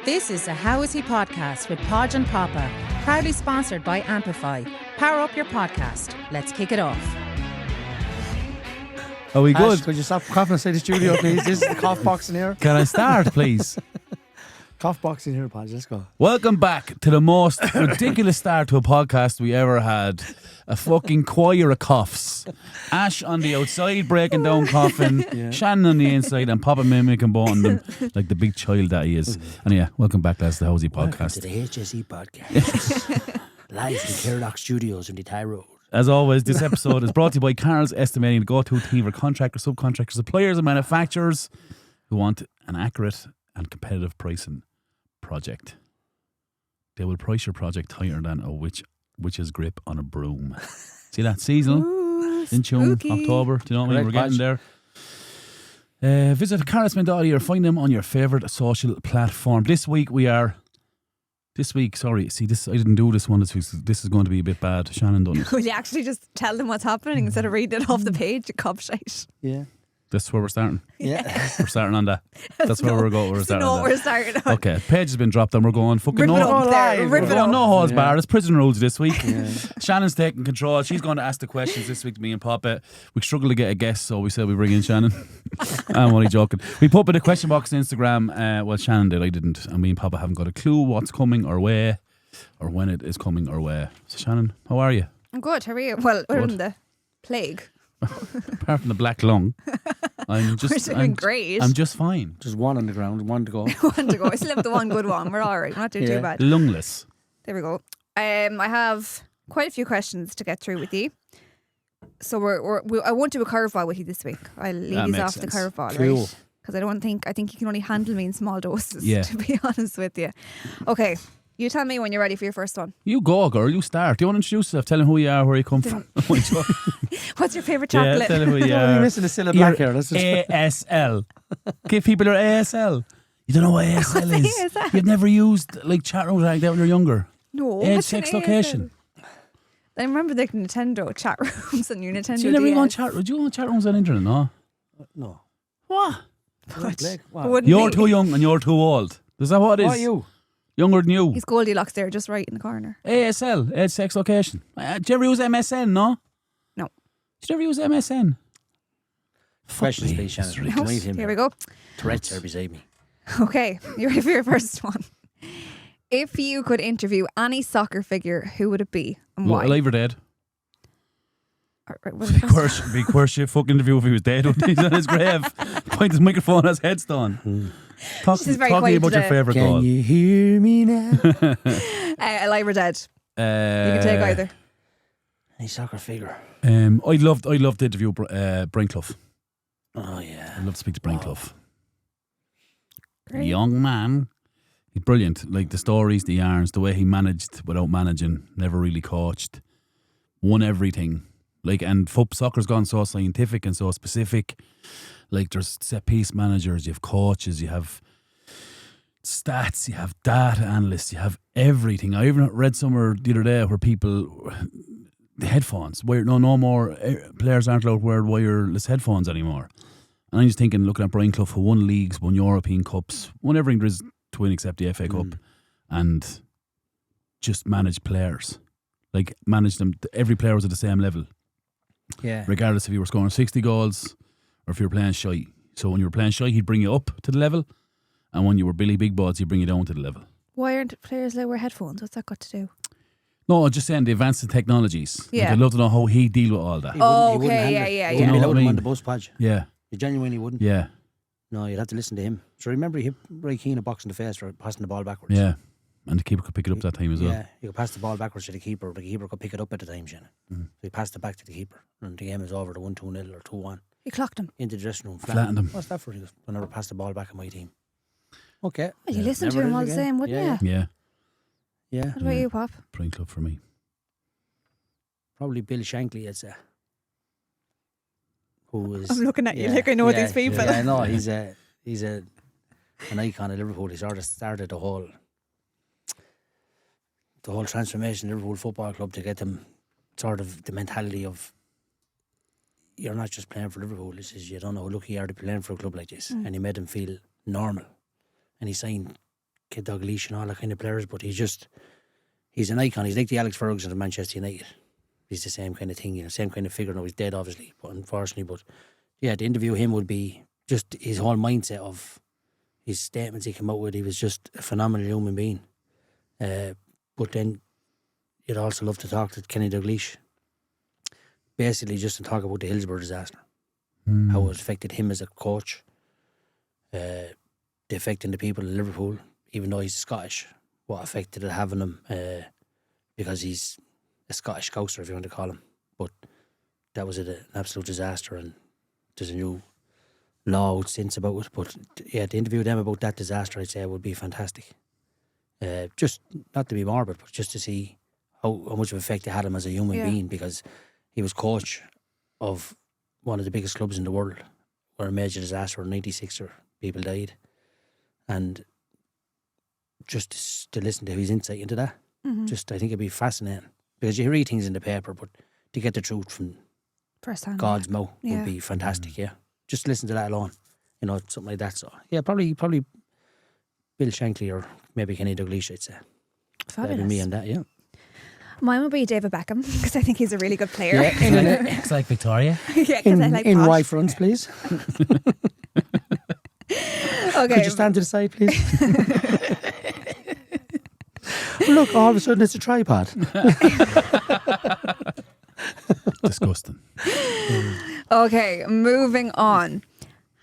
This is a How Is He podcast with Podge and Popa, proudly sponsored by Ampifi. Power up your podcast. Let's kick it off. Are we good? Ash, could you stop coughing inside the studio, please? This is the cough box in here. Can I start, please? Cough box in here, Podge. Let's go. Welcome back to the most ridiculous start to a podcast we ever had. A fucking choir of coughs. Ash on the outside breaking down coughing, Shannon on the inside, and Papa mimicking both them like the big child that he is. And yeah, welcome back, lads, to the Hosey Welcome podcast. to the HSE podcast. Live from Kerlock Studios in the Thai Road. As always, this episode is brought to you by Carl's Estimating, the go-to team for contractors, subcontractors, suppliers and manufacturers who want an accurate and competitive pricing project. They will price your project higher than a witch's grip on a broom. See that? Seasonal. Ooh, In June, spooky. October. Do you know what I mean? Correct, We're getting there. Visit carlesmith.ie or find them on your favourite social platform. This week, sorry, see, this I didn't do this one this week. So this is going to be a bit bad. Shannon done it. Will you actually just tell them what's happening instead of reading it off the page? Cob shite. Yeah. That's where we're starting. Yeah. We're starting on that. That's where we're going. We're starting on that. We're starting on. Okay, page has been dropped and we're going fucking Rip it no. up there. live. Rip We're it going up. no holds Yeah. barred. It's prison rules this week. Yeah. Shannon's taking control. She's going to ask the questions this week to me and Papa. We struggle to get a guest, so we said we bring in Shannon. I'm only joking. We put up in the question box on Instagram. Well, Shannon did. I didn't. And me and Papa haven't got a clue what's coming our way or when it is coming our way. So, Shannon, how are you? I'm good. How are you? Well, we're Good. in the plague. Apart from the black lung, I'm just. We're doing great. I'm just fine. Just one on the ground, one to go. One to go. I still have the one good one. We're all right. We're not doing Yeah. too bad. Lungless. There we go. I have quite a few questions to get through with you. So I won't do a curveball with you this week. I'll leave That you makes off the sense. curveball, Cool. right? Because I think you can only handle me in small doses, Yeah. to be honest with you. Okay, you tell me when you're ready for your first one. You go, girl. You start. Do you want to introduce yourself? Tell him who you are, where you come from. What's your favourite Yeah, chocolate? tell him who you You're are. missing the syllable black here. That's just ASL. Give people your ASL. You don't know what ASL is. ASL? You've never used like chat rooms like that when you're younger. No. Age, what's an sex, location. ASL? I remember the Nintendo chat rooms and your Nintendo Do you never even go on DS. chat rooms? Do you go on chat rooms on the internet? No. no. What? Blake, what? Wouldn't You're be. too young and you're too old. Is that what it is? What are you? Younger than you. He's Goldilocks there, just right in the corner. ASL. Age, sex, location. Do you ever use MSN? No. No. Did you ever use MSN? Questions, Fuck me, please, Shannon. it's ridiculous. Meet him Here we go. Tourette's are beside me. Okay, you ready for your first one? If you could interview any soccer figure, who would it be and why? Alive or dead? Right, what's the first one? Big worse shit fucking interview if he was dead. He's on his grave. Point his microphone on his headstone. Talk She's very to me quiet about your today. favourite goal. Can you hear me now? Alive or dead? You You can take either. Any soccer figure? I'd love to interview Brian Clough. Oh, yeah. I'd love to speak to Brian Clough. Great. Young man. He's brilliant. Like the stories, the yarns, the way he managed without managing, never really coached, won everything. Like, and soccer's gone so scientific and so specific. Like, there's set piece managers, you have coaches, you have stats, you have data analysts, you have everything. I even read somewhere the other day where people, the headphones, no more players aren't allowed to wear wireless headphones anymore. And I'm just thinking, looking at Brian Clough, who won leagues, won European Cups, won everything there is to win except the FA Cup, and just managed players. Like, managed them, every player was at the same level, Yeah. regardless if you were scoring 60 goals or if you were playing shy. So when you were playing shy, he'd bring you up to the level, and when you were Billy Big Balls, he'd bring you down to the level. Why aren't players allowed to wear headphones? What's that got to do? No, I'm just saying the advanced technologies. Yeah. Like, I'd love to know how he deal with all that. He wouldn't- Oh, he wouldn't okay, handle yeah, it. yeah, He yeah. wouldn't You know be what I allowed him on mean? the bus, Podge. Yeah, You genuinely wouldn't. yeah, No, you'd have to listen to him. So remember, he hit Ray Keane a box in the face for passing the ball backwards. yeah. And the keeper could pick it up that time as well. Yeah, you could pass the ball backwards to the keeper. The keeper could pick it up at the time, Shannon. So he passed it back to the keeper. And the game is over to 1-2-0 or 2-1. You clocked him. Into the dressing room. Flattened him. What's that for? He goes, I never passed the ball back in my team. Okay. Well, you listen to Never him did all it the again. same, wouldn't you? Yeah, Yeah. What about you, Pop? Brian Clough for me. Probably Bill Shankly, I'd say. Who is... I'm looking at you like I know these people. Yeah, I know. He's an icon of Liverpool. He sort of started the whole transformation of Liverpool Football Club to get them sort of the mentality of you're not just playing for Liverpool. This is, you don't know how lucky you are to be playing for a club like this. And he made them feel normal. And he signed Kid Dalglish and all that kind of players, but he's an icon. He's like the Alex Ferguson of Manchester United. He's the same kind of thing, you know, same kind of figure. Now he's dead, obviously, but unfortunately. But yeah, to interview him would be just his whole mindset of his statements he came out with. He was just a phenomenal human being. But then you'd also love to talk to Kenny Dalglish. Basically, just to talk about the Hillsborough disaster, how it affected him as a coach, the affecting the people in Liverpool, even though he's Scottish, what affected it having him, because he's a Scottish scouser, if you want to call him. But that was an absolute disaster, and there's a new law out since about it. But yeah, to interview them about that disaster, I'd say would be fantastic. Just not to be morbid, but just to see how much of effect it had him as a human being, because he was coach of one of the biggest clubs in the world, where a major disaster in '96 people died, and just to listen to his insight into that, just I think it'd be fascinating, because you read things in the paper, but to get the truth from First-hand, God's mouth would be fantastic. Yeah, just listen to that alone, you know, something like that. So yeah, probably Bill Shankly or maybe Kenny Dalglish, I'd say. Fabulous. That'd be me on that. Yeah. Mine would be David Beckham, because I think he's a really good player. It's like Victoria. Yeah, because I like in Podge. right fronts, please. Okay. Could you stand to the side, please? Look, all of a sudden it's a tripod. Disgusting. Okay, moving on.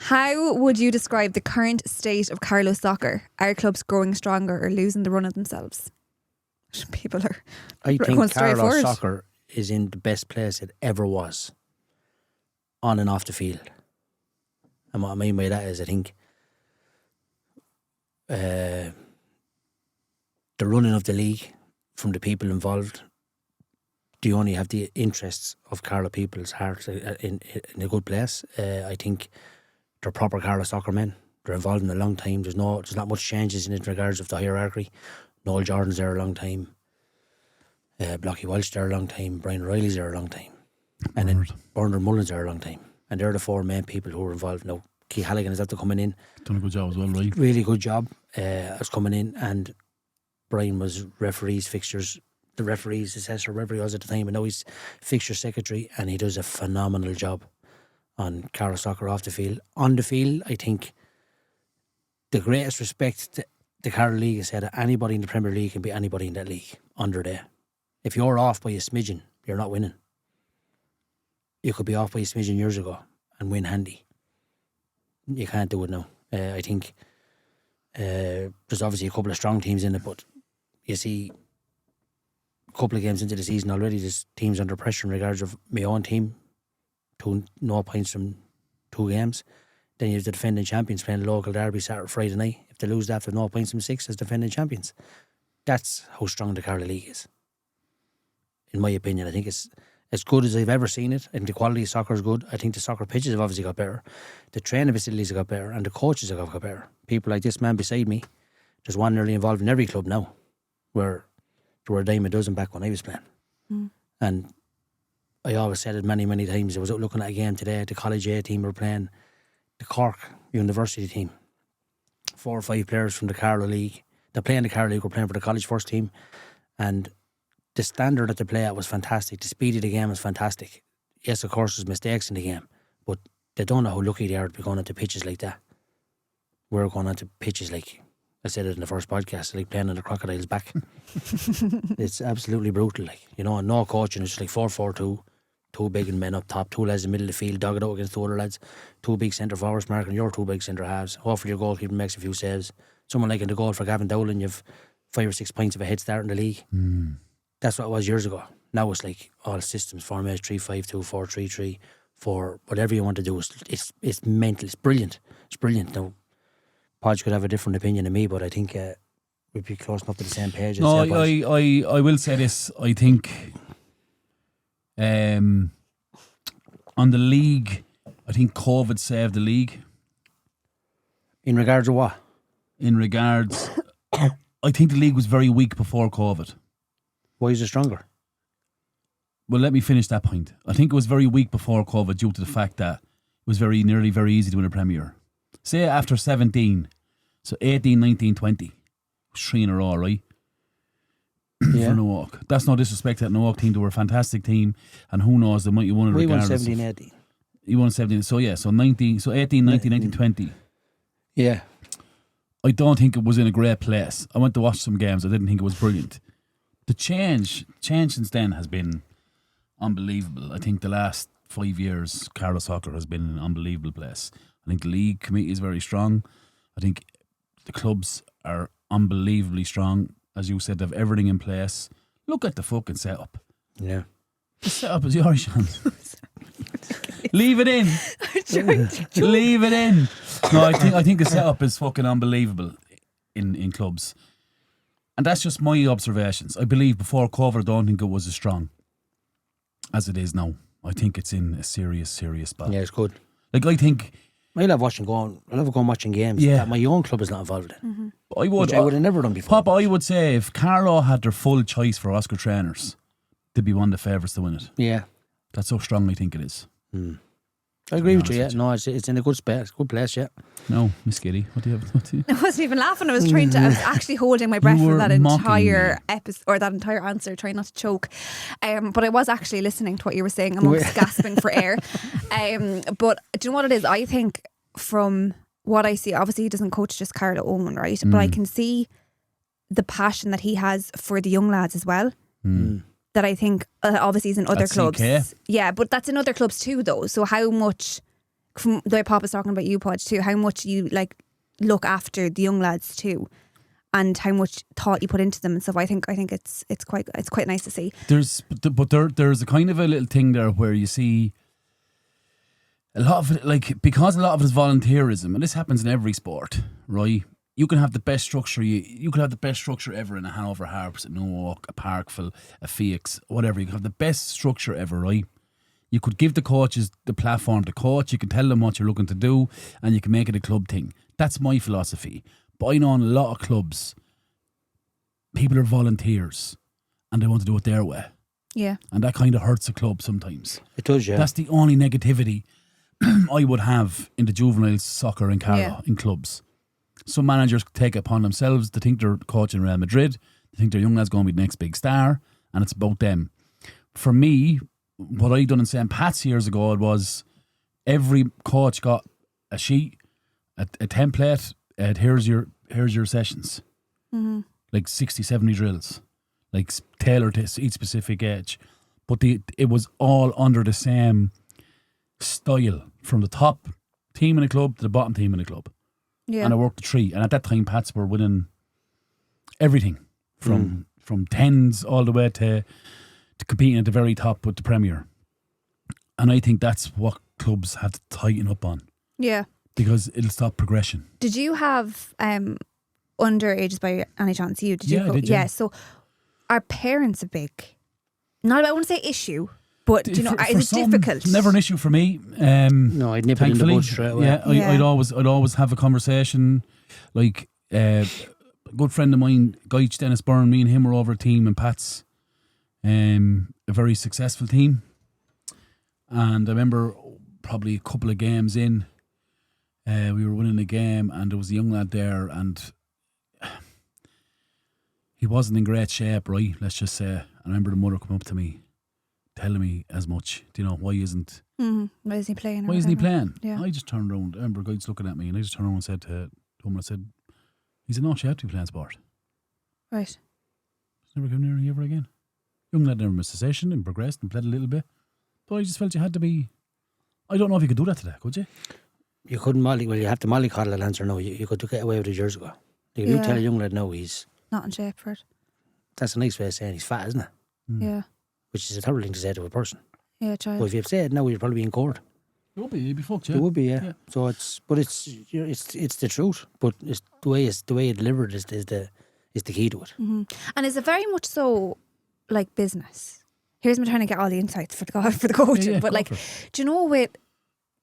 How would you describe the current state of Carlow soccer? Are clubs growing stronger or losing the run of themselves? People are I going think straight Carlow forward. soccer is in the best place it ever was, on and off the field. And what I mean by that is, I think the running of the league from the people involved, do only have the interests of Carlow people's hearts in a good place. I think they're proper Carlow soccer men. They're involved in a long time. There's not much changes in regards of the hierarchy. Noel Jordan's there a long time. Blocky Walsh there a long time. Brian Riley's there a long time. And then Bernard Mullen's there a long time. And they're the four main people who are involved. Now, Keith Halligan is after coming in. Done a good job as well, right? Really good job. As coming in, and Brian was referees, fixtures, the referees, assessor, whatever he was at the time, and now he's fixture secretary, and he does a phenomenal job on Carlow soccer off the field. On the field, I think the greatest respect the Carlow League has said that anybody in the Premier League can be anybody in that league under there. If you're off by a smidgen, you're not winning. You could be off by a smidgen years ago and win handy. You can't do it now. I think there's obviously a couple of strong teams in it, but you see a couple of games into the season already, there's teams under pressure in regards of my own team, 2-0 points from 2 games. Then you have the defending champions playing the local derby Friday night. If they lose that for 0 points from 6 as defending champions, that's how strong the Carlow League is. In my opinion, I think it's as good as I've ever seen it. I think the quality of soccer is good. I think the soccer pitches have obviously got better. The training facilities have got better, and the coaches have got better. People like this man beside me, there's one nearly involved in every club now, where there were a dime a dozen back when I was playing. And I always said it many, many times. I was out looking at a game today. The College A team were playing the Cork University team. 4 or 5 players from the Carlow League. They're playing the Carlow League, were playing for the college first team. And the standard that they play at was fantastic. The speed of the game was fantastic. Yes, of course, there's mistakes in the game, but they don't know how lucky they are to be going onto pitches like that. We're going onto pitches like, I said it in the first podcast, like playing on the crocodile's back. It's absolutely brutal, like, you know, and no coaching. It's just like 4-4-2, 2 big men up top, 2 lads in the middle of the field, dog it out against 2 other lads, 2 big centre forwards marking your 2 big centre halves. Hopefully your goalkeeper makes a few saves. Someone like in the goal for Gavin Dowling, you've 5 or 6 points of a head start in the league. That's what it was years ago. Now it's like all systems, formation 3-5-2, 4-3-3, 4, whatever you want to do. It's mental. It's brilliant. It's brilliant. Now, Podge could have a different opinion than me, but I think we'd be close enough to the same page. No, I will say this. I think on the league, I think COVID saved the league. In regards to what? In regards, I think the league was very weak before COVID. Why is it stronger? Well, let me finish that point. I think it was very weak before COVID due to the fact that it was very easy to win a Premier. Say after 17, so 18, 19, 20, 3 in a row, right? Yeah. For Newark. That's no disrespect to that Newark team. They were a fantastic team, and who knows, they might have won it We won regardless. 17, 18. You won 17. So yeah, so 19, so 18, 19, 19, 20. Yeah. I don't think it was in a great place. I went to watch some games. I didn't think it was brilliant. The change since then has been unbelievable. I think the last 5 years, Carlow Soccer has been an unbelievable place. I think the league committee is very strong. I think the clubs are unbelievably strong. As you said, they have everything in place. Look at the fucking setup. Yeah. The setup is yours, Sean. Leave it in. Leave it in. No, I think the setup is fucking unbelievable in clubs. And that's just my observations. I believe before COVID, I don't think it was as strong as it is now. I think it's in a serious spot. Yeah, it's good. Like, I think... I love going watching games that my own club is not involved in. I would have never done before. Papa, I would say if Carlow had their full choice for Oscar trainers, they'd be one of the favourites to win it. Yeah. That's how strong I think it is. I agree with you, yeah. No, it's in a good space, good place, yeah. No, Miss Giddy, what do you have? I wasn't even laughing. I was actually holding my breath for that entire me. episode, or that entire answer, trying not to choke. But I was actually listening to what you were saying amongst gasping for air. But do you know what it is? I think from what I see, obviously he doesn't coach just Carlow Owen, right? But I can see the passion that he has for the young lads as well. That I think obviously is in other clubs. CK. Yeah, but that's in other clubs too, though. So how much, from the way Papa's talking about you, Podge, too, how much you like look after the young lads too, and how much thought you put into them and stuff. I think it's quite nice to see. There's a kind of a little thing there where you see a lot of it, like, because a lot of it is volunteerism, and this happens in every sport, right? You can have the best structure. You could have the best structure ever in a Hanover Harps, a Newark, a Parkville, a Phoenix, whatever. You could have the best structure ever, right? You could give the coaches the platform to coach. You can tell them what you're looking to do, and you can make it a club thing. That's my philosophy. But I know in a lot of clubs, people are volunteers, and they want to do it their way. Yeah. And that kind of hurts a club sometimes. It does, yeah. That's the only negativity I would have in the juvenile soccer in Carlow, in clubs. Some managers take it upon themselves. They think they're coaching Real Madrid. They think their young lad's going to be the next big star, and it's about them. For me, what I done in St. Pat's years ago was every coach got a sheet, a template. Here's your sessions, like 60, 70 drills, like tailored to each specific age. But it was all under the same style, from the top team in the club to the bottom team in the club. Yeah. And I worked the 3. And at that time, Pats were winning everything from tens all the way to competing at the very top with the Premier. And I think that's what clubs have to tighten up on. Yeah. Because it'll stop progression. Did you have underages by any chance? You? Did you? Yeah, I did, yeah. So are parents a big, not I won't say issue, but do you know, is it difficult? Never an issue for me. No, I'd nip it in the bud straight away. Yeah, I'd always have a conversation. Like a good friend of mine, Guy Dennis Byrne, me and him were over a team in Pats, a very successful team. And I remember probably a couple of games in, we were winning a game, and there was a young lad there, and he wasn't in great shape, right? Let's just say. I remember the mother come up to me, telling me as much. Do you know, why isn't he playing? Why isn't he playing? Yeah. I just turned around. I remember guys looking at me, and I just turned around and said to him, he said, no, she had to be playing sport. Right. Never come near you ever again. Young lad never missed a session and progressed and played a little bit. But I just felt you had to be. I don't know if you could do that today, could you? You couldn't you have to mollycoddle the answer. No, you could get away with it years ago. If you tell a young lad, no, he's not in shape for it. That's a nice way of saying he's fat, isn't it? Yeah. Which is a terrible thing to say to a person. Yeah, child. But if you've said no, you'd probably be in court. It would be. You'd be fucked, yeah. It would be, yeah. So it's the truth. But it's the way it's delivered is the key to it. Mm-hmm. And is it very much so like business? Here's me trying to get all the insights for the coaching. But like, do you know with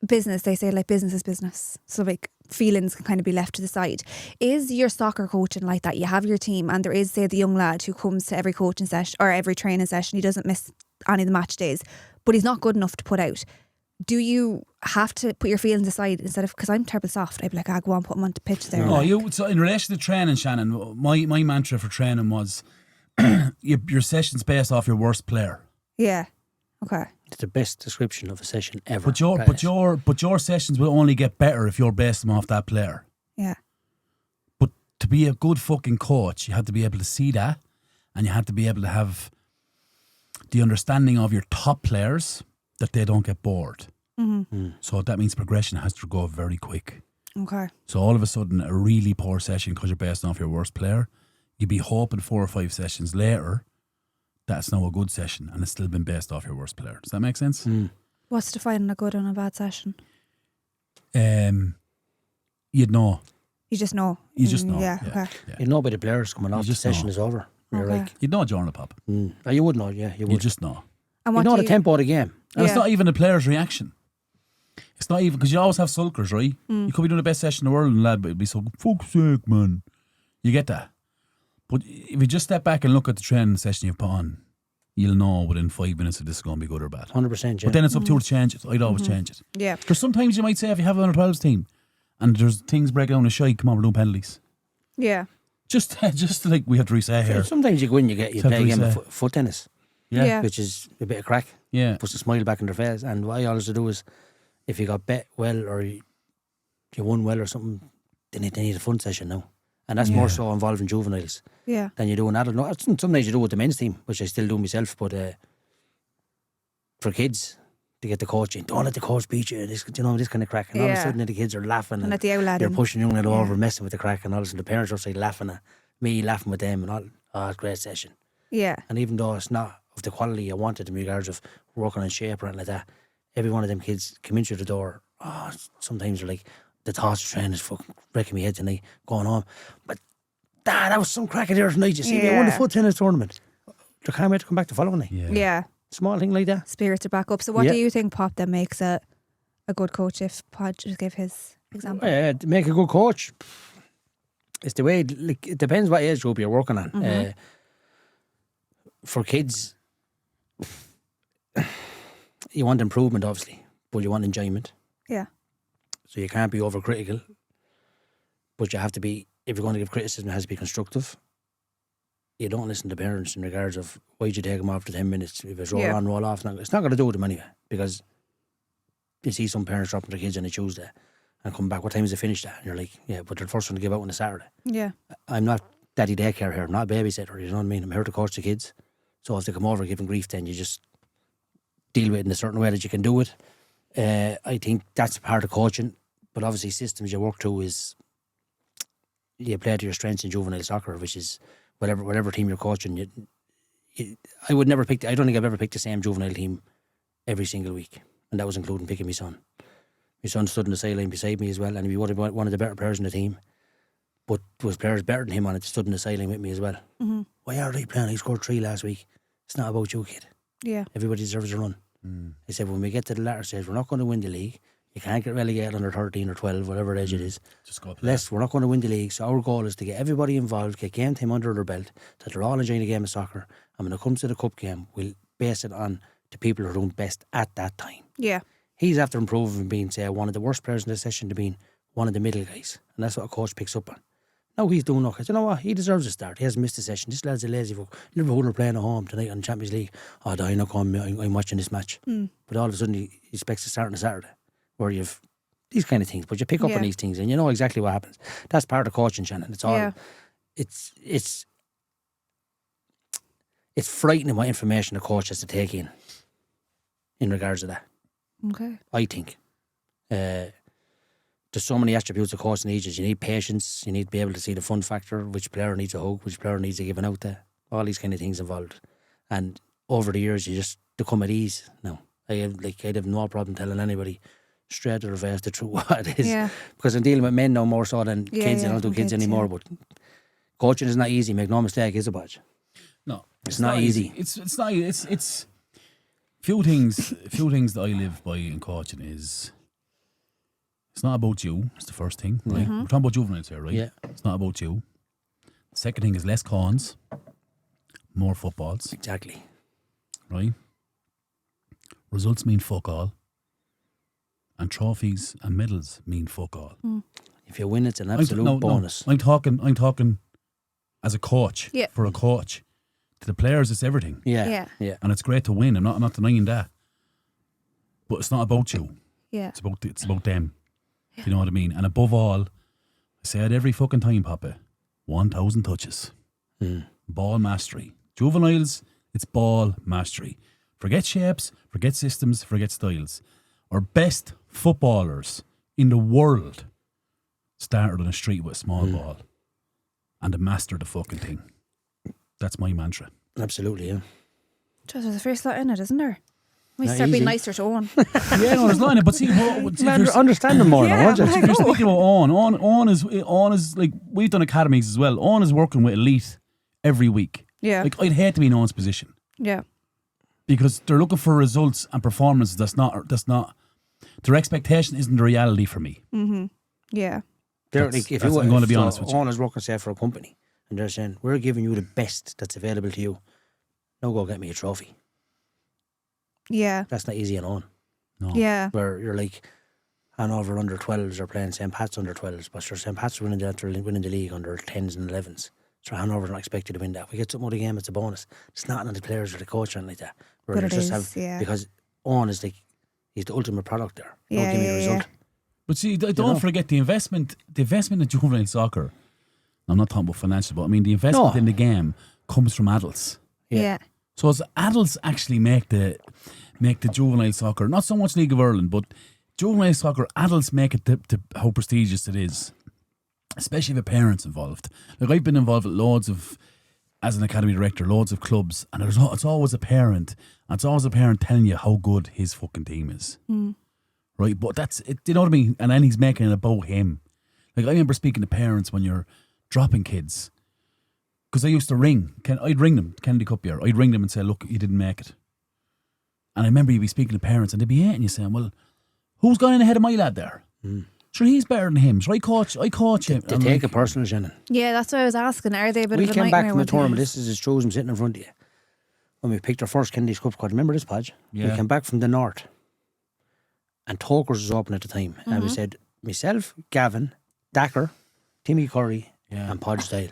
business, they say like business is business. So like feelings can kind of be left to the side. Is your soccer coaching like that? You have your team, and there is, say, the young lad who comes to every coaching session or every training session. He doesn't miss any of the match days, but he's not good enough to put out. do you have to put your feelings aside instead of, because I'm terrible soft, I'd be like, go on, put them on the pitch there. So in relation to training, Shannon, my mantra for training was your session's based off your worst player. Yeah. Okay. It's the best description of a session ever. But your sessions will only get better if you're based them off that player. Yeah. But to be a good fucking coach, you had to be able to see that, and you had to be able to have the understanding of your top players that they don't get bored. So that means progression has to go very quick. Okay. So all of a sudden, a really poor session because you're based off your worst player, you'd be hoping 4 or 5 sessions later that's now a good session and it's still been based off your worst player. Does that make sense? What's defining a good and a bad session? You'd know. You just know. You just know. Yeah. Okay. Yeah. You know by the players coming off the session is over. You're Okay. like, you'd know during the pop. you would know, yeah. You would. You just know. And You what know do the tempo of the game. And it's not even the player's reaction. It's not even, because you always have sulkers, right? You could be doing the best session in the world and lad, but it'd be so, fuck's sake, man. You get that. But if you just step back and look at the training session you've put on, you'll know within 5 minutes if this is going to be good or bad. 100%, yeah. But then it's up to you to change it. I'd always change it. Yeah. Because sometimes you might say, if you have an under-12s team and there's things breaking down the shite, come on, we're doing penalties. Yeah. Just like we have to reset here. Sometimes you go in, you play a game of foot tennis, Yeah. which is a bit of crack. Yeah. Puts a smile back in their face. And what I always do is, if you got bet well or you won well or something, they need a fun session now. And that's more so involving juveniles Yeah. than you do in adult. No, sometimes you do with the men's team, which I still do myself, but for kids, to get the coaching, don't let the coach beat you, this kind of crack. And all of a sudden the kids are laughing And let the outlet they're in. pushing young little over, messing with the crack, and all of a sudden the parents are outside laughing at me, laughing with them, and all. Oh, it's a great session. Yeah. And even though it's not of the quality I wanted in regards of working on shape or anything like that, every one of them kids come in through the door. Oh, sometimes they're like, the thoughts of training is fucking breaking me head tonight, going home. But Dad, that was some cracker there tonight. You see, we won the foot tennis tournament. They can't wait to come back the following night. Yeah. Small thing like that. Spirits are back up. So what do you think, Pop, that makes a good coach, if Podge just give his example? To make a good coach, it's the way, like, it depends what age group you're working on. For kids, you want improvement, obviously, but you want enjoyment. Yeah. So you can't be overcritical, but you have to be, if you're going to give criticism, it has to be constructive. You don't listen to parents in regards of, why'd you take them off for 10 minutes? If it's roll on, roll off, it's not going to do with them anyway, because you see some parents dropping their kids on a Tuesday and come back, what time is it finished at? And you're like, yeah, but they're the first one to give out on a Saturday. Yeah. I'm not daddy daycare here, I'm not a babysitter, you know what I mean? I'm here to coach the kids. So if they come over giving grief, then you just deal with it in a certain way that you can do it. I think that's part of coaching, but obviously systems you work to is you play to your strengths in juvenile soccer, which is whatever team you're coaching. I would never pick. I don't think I've ever picked the same juvenile team every single week, and that was including picking my son. My son stood on the sideline beside me as well, and he would have been one of the better players in the team. But there was players better than him on it stood on the sideline with me as well. Mm-hmm. Why are they playing? He scored 3 last week. It's not about you, kid. Yeah. Everybody deserves a run. I said, when we get to the latter stage, we're not going to win the league. You can't get relegated under 13 or 12, whatever age it is. Just go play. We're not going to win the league. So our goal is to get everybody involved, get game time under their belt, that they're all enjoying the game of soccer. And when it comes to the cup game, we'll base it on the people who are doing best at that time. Yeah. He's after improving from being, say, one of the worst players in the session to being one of the middle guys. And that's what a coach picks up on. Now he's doing okay. You know what? He deserves a start. He hasn't missed a session. This lad's a lazy fuck. Liverpool are playing at home tonight on the Champions League. Oh, I'm not coming. I'm watching this match. But all of a sudden he expects to start on a Saturday, where you've these kind of things. But you pick up on these things and you know exactly what happens. That's part of coaching, Shannon. It's all. Yeah. It's frightening what information a coach has to take in regards to that. Okay. I think. There's so many attributes a coach needs. You need patience. You need to be able to see the fun factor. Which player needs a hug? Which player needs a giving out there? All these kind of things involved. And over the years, you just come at ease. Now, I'd have no problem telling anybody straight or reverse the truth what it is. Yeah. Because I'm dealing with men now more so than kids. I don't do kids anymore. But coaching is not easy. Make no mistake, is it, Podge? No, it's not easy. It's not. It's few things that I live by in coaching is. It's not about you. It's the first thing, right? We're talking about juveniles here, right? Yeah. It's not about you. The second thing is less cons, more footballs. Exactly. Right? Results mean fuck all. And trophies and medals mean fuck all. If you win, it's an absolute bonus. I'm talking as a coach, Yeah. for a coach. To the players, it's everything. Yeah. And it's great to win. I'm not denying that. But it's not about you. Yeah. It's about them. If you know what I mean. And above all, I say it every fucking time, Papa, 1,000 touches. Ball mastery. Juveniles, it's ball mastery. Forget shapes, forget systems, forget styles. Our best footballers in the world started on a street with a small ball and they mastered the fucking thing. That's my mantra. Absolutely, yeah. There's a first lot in it, isn't there? We Not start being easy. nicer to Owen. Yeah, no, there's not in it, but see, Understand them more now, aren't you? if you're speaking about On is like, we've done academies as well. On is working with elite every week. Yeah. Like, I'd hate to be in On's position Yeah. because they're looking for results and performances that's not, their expectation isn't the reality for me. Yeah. They're like, if I'm you going to be honest with you. Owners working, say, for a company, and they're saying, we're giving you the best that's available to you. Now go get me a trophy. Yeah. That's not easy at all. No. Yeah. Where you're like, Hanover under 12s are playing St. Pat's under 12s, but sure, St. Pat's are winning the league under 10s and 11s. So Hanover's not expected to win that. If we get something out of the game, it's a bonus. It's not on the players or the coach or anything like that. Where But they it just is, yeah. Because Owen is like, he's the ultimate product there. Yeah, Don't give me a yeah, result. But see, don't forget the investment in juvenile soccer. I'm not talking about financial, but I mean the investment in the game comes from adults. Yeah. So as adults actually make the juvenile soccer, not so much League of Ireland, but juvenile soccer, adults make it to how prestigious it is, especially with parents involved. Like I've been involved with as an academy director, loads of clubs, and it's always a parent. And it's always a parent telling you how good his fucking team is. Right, but that's it. You know what I mean? And then he's making it about him. Like I remember speaking to parents when you're dropping kids, because I used to ring. I'd ring them, Kennedy Cup year. I'd ring them and say, "Look, you didn't make it." And I remember you'd be speaking to parents, and they'd be hating you, saying, "Well, who's gone in ahead of my lad there? Sure, he's better than him. So I coach him." They take it personal, Shannon. Yeah, that's what I was asking. Are they a bit We of a came nightmare back from the with tournament. things? This is as true as I'm sitting in front of you. When we picked our first Kennedy's Cup squad, remember this, Podge? Yeah. We came back from the north, and Tokers was open at the time, and we said, myself, Gavin, Dacker, Timmy Curry, and Podge Style.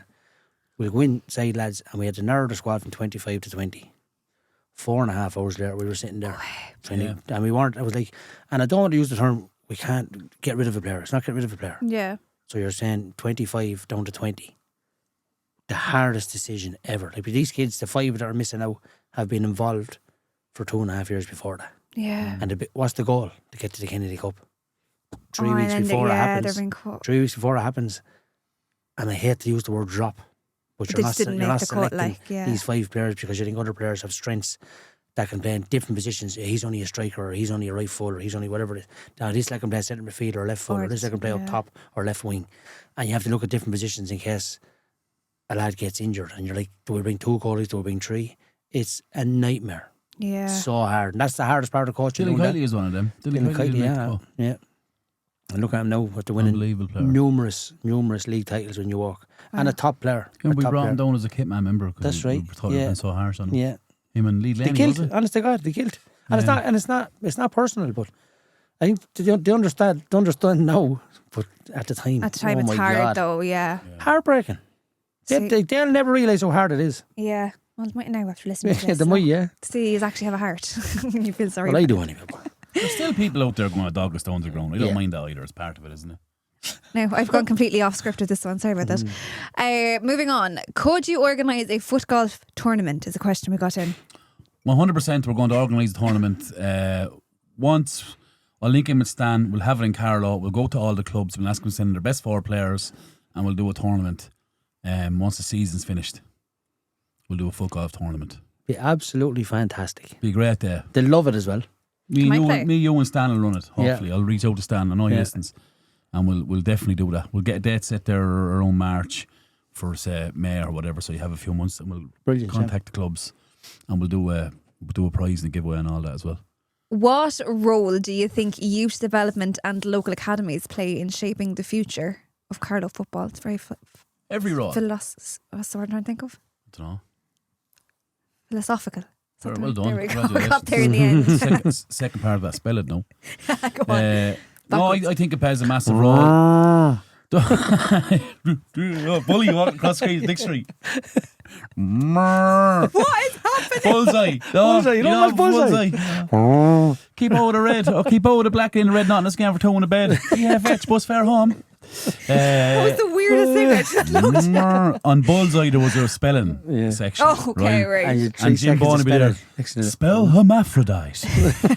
We'll go inside, lads, and we had to narrow the squad from 25 to 20. 4.5 hours later, we were sitting there training, and we weren't. I was like, and I don't want to use the term, we can't get rid of a player. It's not get rid of a player. Yeah. So you're saying 25 down to 20. The hardest decision ever. Like with these kids, the 5 that are missing out have been involved for 2.5 years before that. Yeah. And what's the goal? To get to the Kennedy Cup. 3 Oh, weeks and then before it they're happens. being caught. 3 weeks before it happens. And I hate to use the word drop. But They you're just not, didn't you're make not the cut, selecting like, yeah. these 5 players because you think other players have strengths that can play in different positions. He's only a striker, or he's only a right full, or he's only whatever it is. Now, this lad can play centre midfield or left full, or this lad can play up top or left wing. And you have to look at different positions in case a lad gets injured. And you're like, do we bring 2 goalies? Do we bring 3? It's a nightmare. Yeah. So hard. And that's the hardest part of coaching. Dylan Kiley is one of them. Dylan Kiley, yeah. And look at him now with the winning Unbelievable player. numerous league titles when you walk. And a top player. We a top brought player. him down as a kit man member. That's right. We thought it had been so harsh on him. Yeah. Him and Lee They Lenny, killed. was it? Honest to God, they killed. And it's not personal, but I think they understand now, but at the time, At the time, oh it's my hard God. though. Yeah. Heartbreaking. They'll never realise how hard it is. Yeah. Well, might now after listening to Yeah, this. they might, yeah. See, you actually have a heart. You feel sorry. Well, I for do them. anyway. But There's still people out there going to dog a stone to ground. I don't Yeah. mind that either. It's part of it, isn't it? No, I've gone completely off script with this one. Sorry about that. Moving on. Could you organise a foot golf tournament? Is a question we got in. 100% we're going to organise the tournament. Once I'll link in with Stan, we'll have it in Carlow, we'll go to all the clubs, we'll ask them to send their best 4 players and we'll do a tournament. Once the season's finished, we'll do a foot golf tournament. be absolutely fantastic. Be a great day. They'll love it as well. Me, Can I play? you and Stan will run it, hopefully. Yeah. I'll reach out to Stan, I know he Yeah. listens. And we'll definitely do that. We'll get a date set there around March for, say, May or whatever, so you have a few months and we'll Brilliant. contact the clubs and we'll do a prize and a giveaway and all that as well. What role do you think youth development and local academies play in shaping the future of Carlow football? It's very Every role. what's the word I'm trying to think of? I don't know. Philosophical. Well done. There we go. Congratulations. Got there in the end. second part of that, spell it now. Go on. No, I think it plays a massive role. Bully walking across the dictionary. What is happening? Bullseye. Bullseye, you know what's bullseye? Keep out of the red. Or keep out of the black in the red, not in the scan for two in the bed. Yeah, fetch bus fare home. That was the weirdest thing I just looked at. On Bullseye there was a spelling section. Oh, okay, right. And Jim Bond would be there. Spell hermaphrodite.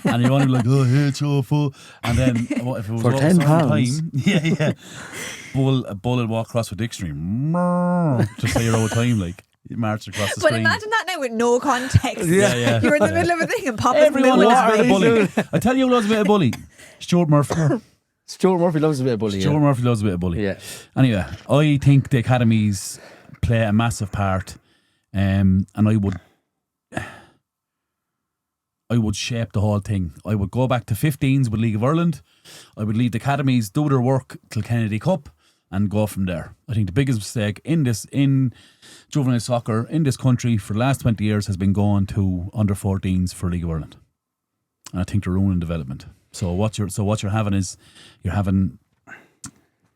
And you want to be like, oh, it's awful. And then what if it was for £10? Time? Yeah. Bull would walk across with dictionary. Just say your old time, like. You march across the But screen. imagine that now with no context. Yeah. You're in the middle of a thing and pop Everyone in loves a bit of bully. I tell you who loves a bit of bully. Stuart Murphy. Stuart Murphy loves a bit of bully. Stuart Murphy loves a bit of bully. Yeah. Anyway, I think the academies play a massive part, and I would shape the whole thing. I would go back to 15s with League of Ireland. I would leave the academies do their work till Kennedy Cup and go from there. I think the biggest mistake in juvenile soccer in this country for the last 20 years has been going to under 14s for League of Ireland, and I think they're ruining development. So what you're having is you're having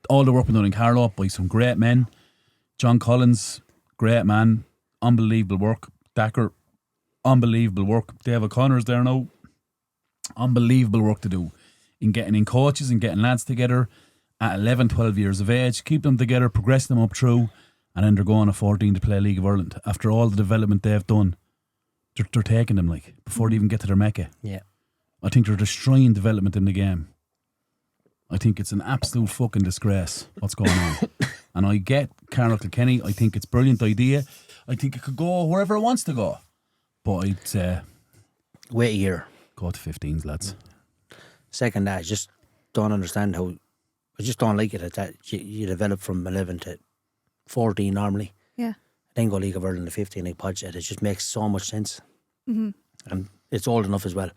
all the work been done in Carlow by some great men. John Collins, great man, unbelievable work. Dacker, unbelievable work. Dave O'Connor's there now, unbelievable work to do in getting in coaches and getting lads together at 11, 12 years of age, keep them together, progress them up through, and then they're going at 14 to play League of Ireland. After all the development they've done, they're taking them like before they even get to their Mecca. Yeah. I think they're destroying development in the game. I think it's an absolute fucking disgrace what's going on. And I get Carlow Kilkenny. I think it's a brilliant idea. I think it could go wherever it wants to go. But I'd say wait a year. Go to 15s, lads. Second, I just don't understand how. I just don't like it that you develop from 11 to 14 normally. Yeah. Then go League of Ireland to 15 like Podge said. It just makes so much sense. Mm-hmm. And it's old enough as well.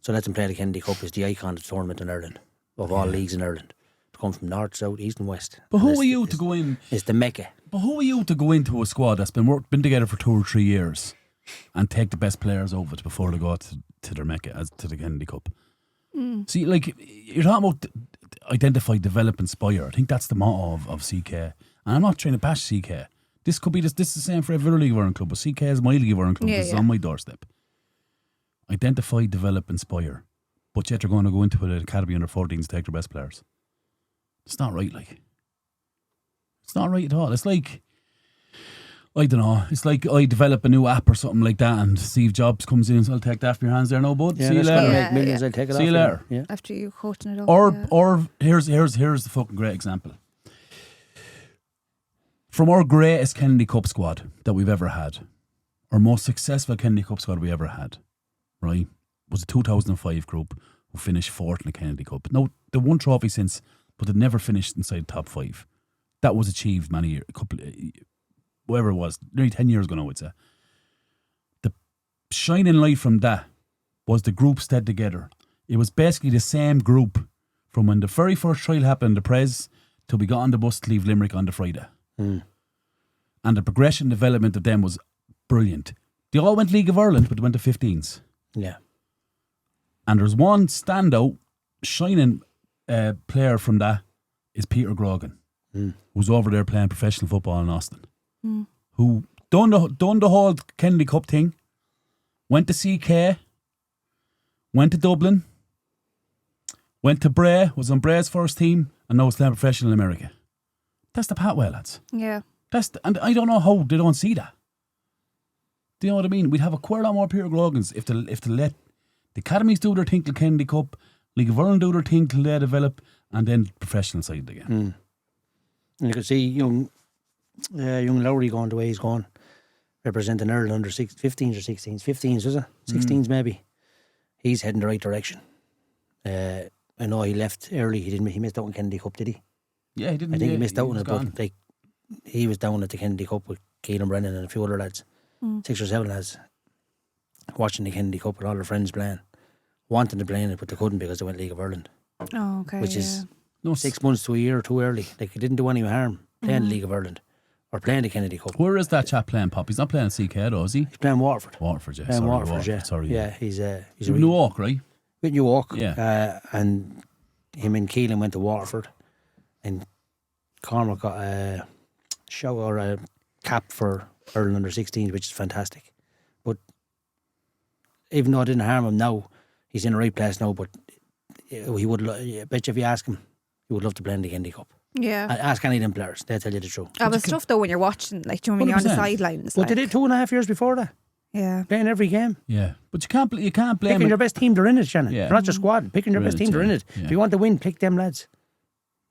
So let them play the Kennedy Cup. It's the icon of the tournament in Ireland, of all leagues in Ireland. To come from north, south, east and west. But who are you to go in? It's the Mecca. But who are you to go into a squad that's been together for 2 or 3 years and take the best players over it before they go to their Mecca, as to the Kennedy Cup? See, like, you're talking about identify, develop, inspire. I think that's the motto of CK. And I'm not trying to bash CK. This could be this is the same for every other League of Ireland club, but CK is my League of Ireland club. This is on my doorstep. Identify, develop, inspire. But yet they're going to go into an academy under 14s to take their best players. It's not right, like. It's not right at all. It's like, I don't know, it's like I develop a new app or something like that and Steve Jobs comes in and says, I'll take that from your hands there now, bud. Yeah, see you that's later. make millions, I'll take it See off you later. Yeah. After you coaching it up. Or here's the fucking great example. From our greatest Kennedy Cup squad that we've ever had, our most successful Kennedy Cup squad we ever had, right, was a 2005 group who finished 4th in the Kennedy Cup. Now, they won trophy since, but they never finished inside the top 5. That was achieved many years, whatever it was, nearly 10 years ago now, I'd say. The shining light from that was the group stayed together. It was basically the same group from when the very first trial happened in the Prez till we got on the bus to leave Limerick on the Friday. And the progression development of them was brilliant. They all went League of Ireland, but they went to 15s. Yeah. And there's one standout, shining player from that is Peter Grogan, who's over there playing professional football in Austin, who done the whole Kennedy Cup thing, went to CK, went to Dublin, went to Bray, was on Bray's first team, and now is playing professional in America. That's the pathway, lads. Yeah. And I don't know how they don't see that. Do you know what I mean? We'd have quite a lot more Peter Grogans if they let the academies do their thing till Kennedy Cup, League of Ireland do their thing till they develop, and then professional side again. And you can see young Lowry going the way he's going, representing Ireland under 15s or 16s. 15s, was it? 16s maybe. He's heading the right direction. I know he left early. He missed out on Kennedy Cup, did he? Yeah, he didn't. I think he missed out on it, gone. but like, he was down at the Kennedy Cup with Keelan Brennan and a few other lads, 6 or 7 lads, watching the Kennedy Cup with all their friends playing, wanting to play in it, but they couldn't because they went League of Ireland. Oh, okay. Which is 6 months to a year too early. Like, it didn't do any harm playing League of Ireland Or playing the Kennedy Cup. Where is that chap playing, Pop? He's not playing at CK though, is he? He's playing Waterford. Waterford, yeah. Playing Waterford, yeah. Sorry. Yeah, he's in Newark, right? With Newark. Yeah. And him and Keelan went to Waterford. And Cormac got a show or a cap for Ireland under 16s, which is fantastic. But even though I didn't harm him now, he's in the right place now. But he would, I bet you if you ask him, he would love to play in the Kennedy Cup. Yeah. Ask any of them players, they'll tell you the truth. It was tough though when you're watching, like, do you know when you're on the 100%. sidelines? But they did 2.5 years before that, Yeah. playing every game. Yeah. But you can't blame Picking it. your best team, they're in it, Shannon. Yeah. They're not your squad. Picking your They're best in team, it, they're in yeah. it. Yeah. If you want to win, pick them lads.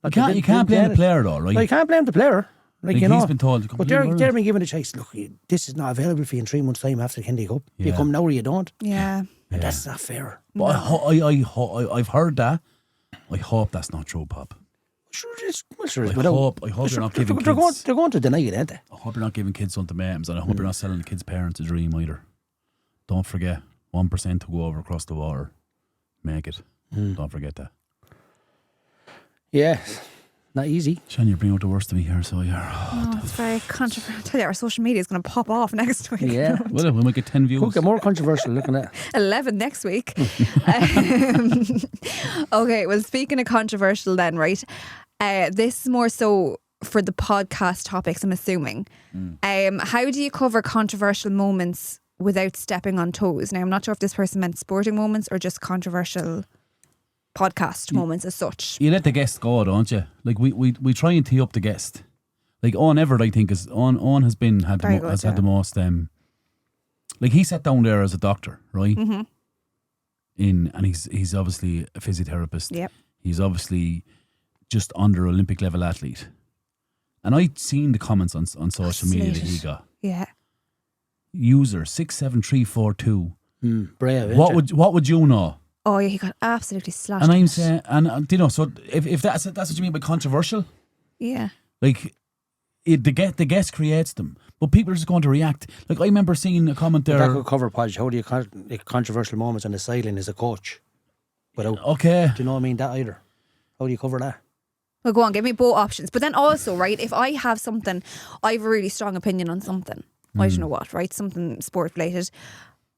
You can't blame the player though, right? No, you can't blame the player. Like, you know. he's been told to But completely they're being given a choice. Look, this is not available for you in 3 months' time after the Kennedy Cup. You Yeah. come now or you don't. Yeah. And that's not fair. But I've heard that. I hope that's not true, Pop. Sure it is. Well, sure it is. I hope you're not giving kids. They're going to deny it, ain't they? I hope you're not giving kids ultimatums, and I hope you're not selling the kids' parents a dream either. Don't forget, 1% to go over across the water. Make it. Don't forget that. Yeah. Not easy. Shan, you're bringing out the worst of me here, so you're... Oh, it's very controversial. I tell you, our social media is going to pop off next week. Yeah. Well, we might get 10 views. Could get more controversial looking at 11 next week. Okay, well, speaking of controversial then, right? This is more so for the podcast topics, I'm assuming. How do you cover controversial moments without stepping on toes? Now, I'm not sure if this person meant sporting moments or just controversial podcast moments as such. You let the guest go, don't you? Like, we try and tee up the guest. Like, Owen Everett, I think, Owen has had the most... like, he sat down there as a doctor, right? Mm-hmm. And he's obviously a physiotherapist. Yep. He's obviously just under Olympic level athlete. And I'd seen the comments on social media that he got. Yeah. User 67342. brave. What would you know? Oh yeah, he got absolutely slashed. And I'm saying, you know, so if that's what you mean by controversial, yeah. like the guest creates them, but people are just going to react. Like, I remember seeing a comment there. That could cover, Podge. How do you controversial moments on the sideline as a coach? Without, Okay. do you know what I mean? That either. How do you cover that? Well, go on, give me both options. But then also, right, if I have something, I have a really strong opinion on something. I don't know what, right? Something sport related.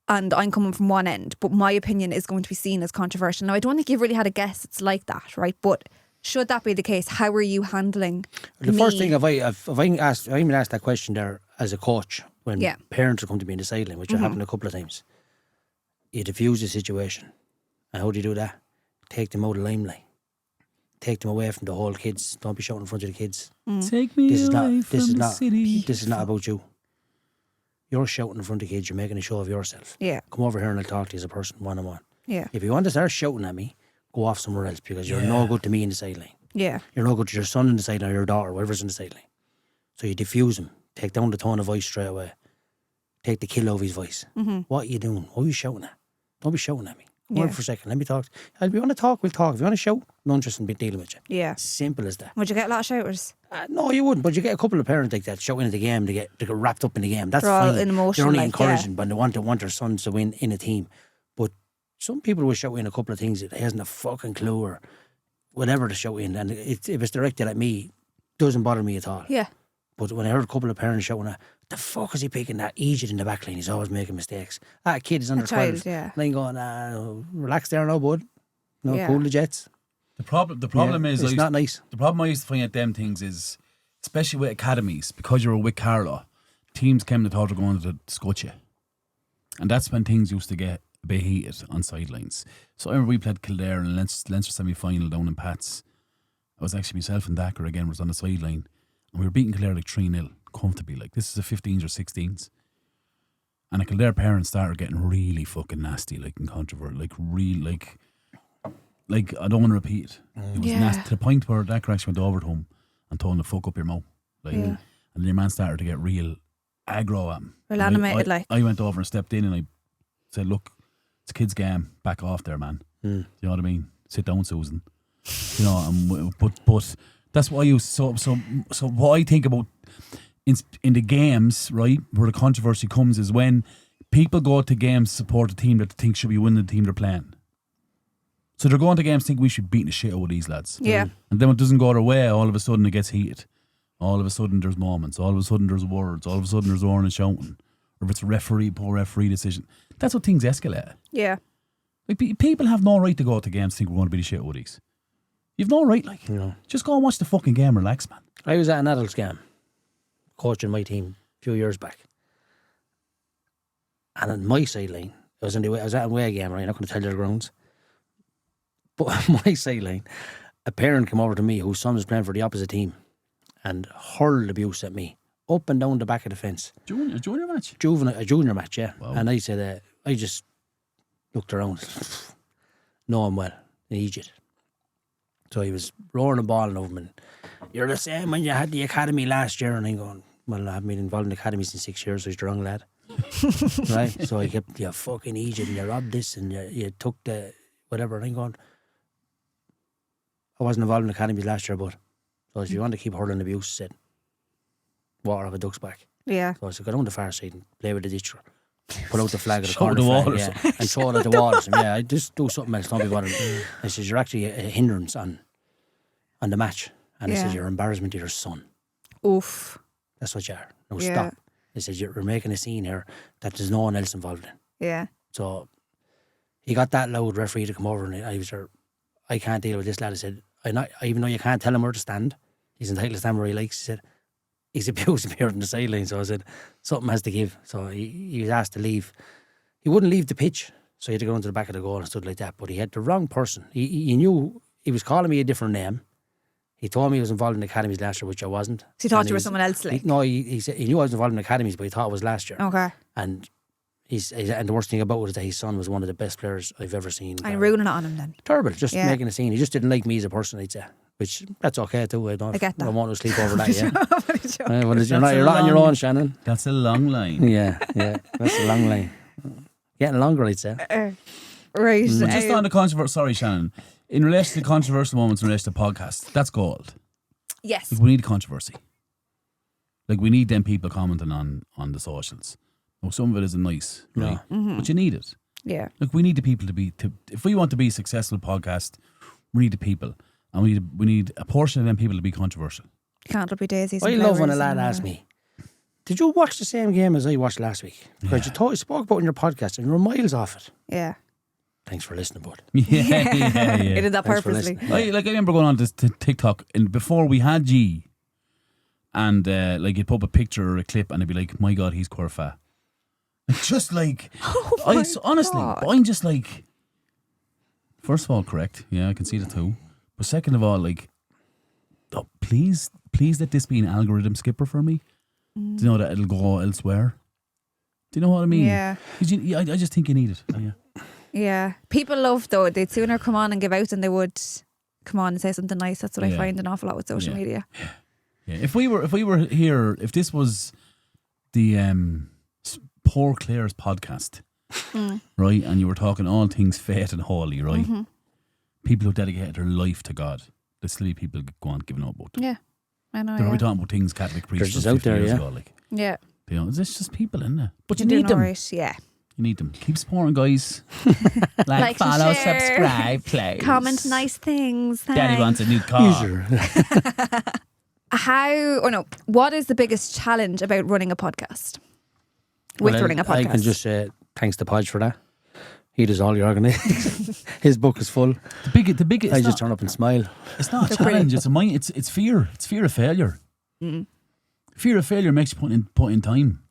And I'm coming from one end, but my opinion is going to be seen as controversial. Now, I don't think you've really had a guess it's like that, right? But should that be the case, how are you handling The first thing, if I even asked that question there as a coach, when parents are coming to me in the sideline, which happened a couple of times, you diffuse the situation. And how do you do that? Take them out of the limelight. Take them away from the whole kids. Don't be shouting in front of the kids. Take me away from the city. This is not about you. You're shouting in front of kids, you're making a show of yourself. Yeah. Come over here and I'll talk to you as a person, one-on-one. Yeah. If you want to start shouting at me, go off somewhere else, because you're no good to me in the sideline. Yeah. You're no good to your son in the sideline or your daughter, whoever's in the sideline. So you diffuse him. Take down the tone of voice straight away. Take the kill of his voice. What are you doing? What are you shouting at? Don't be shouting at me. Come over for a second. Let me talk. If you want to talk, we'll talk. If you want to shout, no interest in dealing with you. Yeah. Simple as that. Would you get a lot of shouters? No, you wouldn't. But you get a couple of parents like that shouting at the game. They get wrapped up in the game. That's They're all fine. in emotion, They're only like, encouraging, but they want their sons to win in a team. But some people will shout in a couple of things that hasn't a fucking clue or whatever to shout in, and if it's directed at me, doesn't bother me at all. Yeah. But when I heard a couple of parents shouting at, the fuck is he picking that idiot in the back line? He's always making mistakes. That kid is under 12. Yeah. And I'm going, relax there now, bud. No, Yeah. cool the jets. The problem is, it's not nice. The problem I used to find at them things is, especially with academies, because you're with Carlow, teams came to thought they're going to scotch you. And that's when things used to get a bit heated on sidelines. So I remember we played Kildare in Leinster semi-final down in Pats. I was actually myself and Dakar again was on the sideline, and we were beating Kildare like 3-0 comfortably. Like, this is a 15s or 16s. And the Kildare parents started getting really fucking nasty, like, in controversy, like real, like I don't want to repeat it. It was nasty to the point where Dakar actually went over to him and told him to fuck up your mouth. Like, and then your man started to get real aggro at him. Real animated, like. I went over and stepped in and I said, look, it's a kid's game. Back off there, man. Do you know what I mean? Sit down, Susan. You know, but that's what I use. So what I think about in the games, right, where the controversy comes is when people go to games to support a team that they think should be winning the team they're playing. So they're going to games thinking we should beat the shit out of these lads. Yeah. And then when it doesn't go their way, all of a sudden it gets heated. all of a sudden there's moments, all of a sudden there's words, all of a sudden there's roaring and shouting, or if it's a poor referee decision, that's what things escalate. Yeah. Like people have no right to go to games think we're going to be the shit woodies. You've no right, like. Just go and watch the fucking game, relax, man. I was at an adults game, coaching my team a few years back. And on my sideline, I was at an away game, right? I'm not going to tell you the grounds. But on my sideline, a parent came over to me whose son was playing for the opposite team and hurled abuse at me up and down the back of the fence. Junior match? A junior match, yeah. Wow. And I said, I just looked around. Know him well, an idiot. So he was roaring and bawling over me. And, you're the same when you had the academy last year. And I'm going, well, I haven't been involved in the academy since 6 years, so he's the wrong lad. Right? So I kept, you fucking idiot, and you robbed this, and you took the whatever. And I'm going, I wasn't involved in the academy last year, but so if you want to keep hurling abuse, I said, water off a duck's back. Yeah. So I said, go down the far side and play with the ditcher. Pull out the flag of the Show corner the wall flag, or yeah, and throw it at the wall. Yeah, I just do something else. Don't be bothered. I said, you're actually a hindrance on the match. And I said, you're an embarrassment to your son. Oof. That's what you are. No, Yeah. stop. I said, you're making a scene here that there's no one else involved in. Yeah. So he got that loud referee to come over, and I was there, I can't deal with this lad. I said, even though you can't tell him where to stand, he's entitled to stand where he likes. He said, he's abusing me on the sideline. So I said, something has to give. So he was asked to leave. He wouldn't leave the pitch, so he had to go into the back of the goal and stood like that. But he had the wrong person. He knew, he was calling me a different name. He told me he was involved in the academies last year, which I wasn't. So he thought And you were someone else, like? he said he knew I was involved in the academies, but he thought it was last year. Okay. And and the worst thing about it is that his son was one of the best players I've ever seen. I'm ruining it on him then. Terrible, just making a scene. He just didn't like me as a person, I'd say. Which, that's okay too. I get that. I want to sleep over that, yeah. Joking. Well, you're not on your own, Shannon. That's a long line. Yeah, that's a long line. Getting longer, I'd say. Right. But just on the controversial, sorry, Shannon. In relation to controversial moments in relation to podcasts, that's gold. Yes. Like, we need controversy. Like, we need them people commenting on the socials. Well, some of it isn't nice, right? But you need it. Yeah. Like, we need the people if we want to be a successful podcast, we need the people. And we need a portion of them people to be controversial. Can't be daisies. I and love when a flowers lad and, asks me, did you watch the same game as I watched last week? Because you spoke about it in your podcast and you were miles off it. Yeah. Thanks for listening, bud. Yeah. He did that Thanks for purposely. listening. I remember going on to TikTok, and before we had G, and like you'd put up a picture or a clip, and it'd be like, "My God, he's Corfa." Just like, honestly, God. I'm just like, first of all, correct. Yeah, I can see that too. But second of all, like, oh, please let this be an algorithm skipper for me. Do you know that it'll go elsewhere? Do you know what I mean? Yeah. 'Cause I just think you need it. Oh, yeah. Yeah. People love, though, they'd sooner come on and give out than they would come on and say something nice. That's what I find an awful lot with social media. Yeah. If we were here, if this was the Poor Claire's podcast, right, and you were talking all things faith and holy, right? People who dedicated their life to God, there's still be people go on giving up about them. Yeah. I know. They're probably talking about things Catholic priests just done out 50 there, years yeah. ago, like, Yeah. you know, it's just people in there. But you Doing need them. alright, yeah. You need them. Keep supporting, guys. Like, follow, share. subscribe, please. Comment nice things. Daddy thanks. wants a new car. What is the biggest challenge about running a podcast? Running a podcast. I can just say thanks to Podge for that. He does all the organising. His book is full. The biggest. I just turn up and smile. It's not a challenge. It's fear. It's fear of failure. Fear of failure makes you put in time.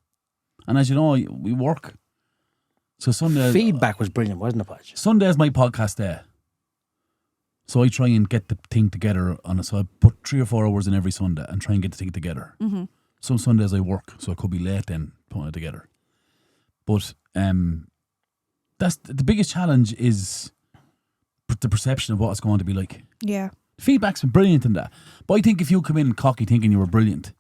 And as you know, we work. So Sunday Feedback was brilliant, wasn't it, Podge? Sunday is my podcast day. So I try and get the thing together on it. So I put 3 or 4 hours in every Sunday and try and get the thing together. Some Sundays I work, so I could be late then putting it together. But that's the biggest challenge is the perception of what it's going to be like. Yeah. Feedback's been brilliant in that. But I think if you come in cocky thinking you were brilliant,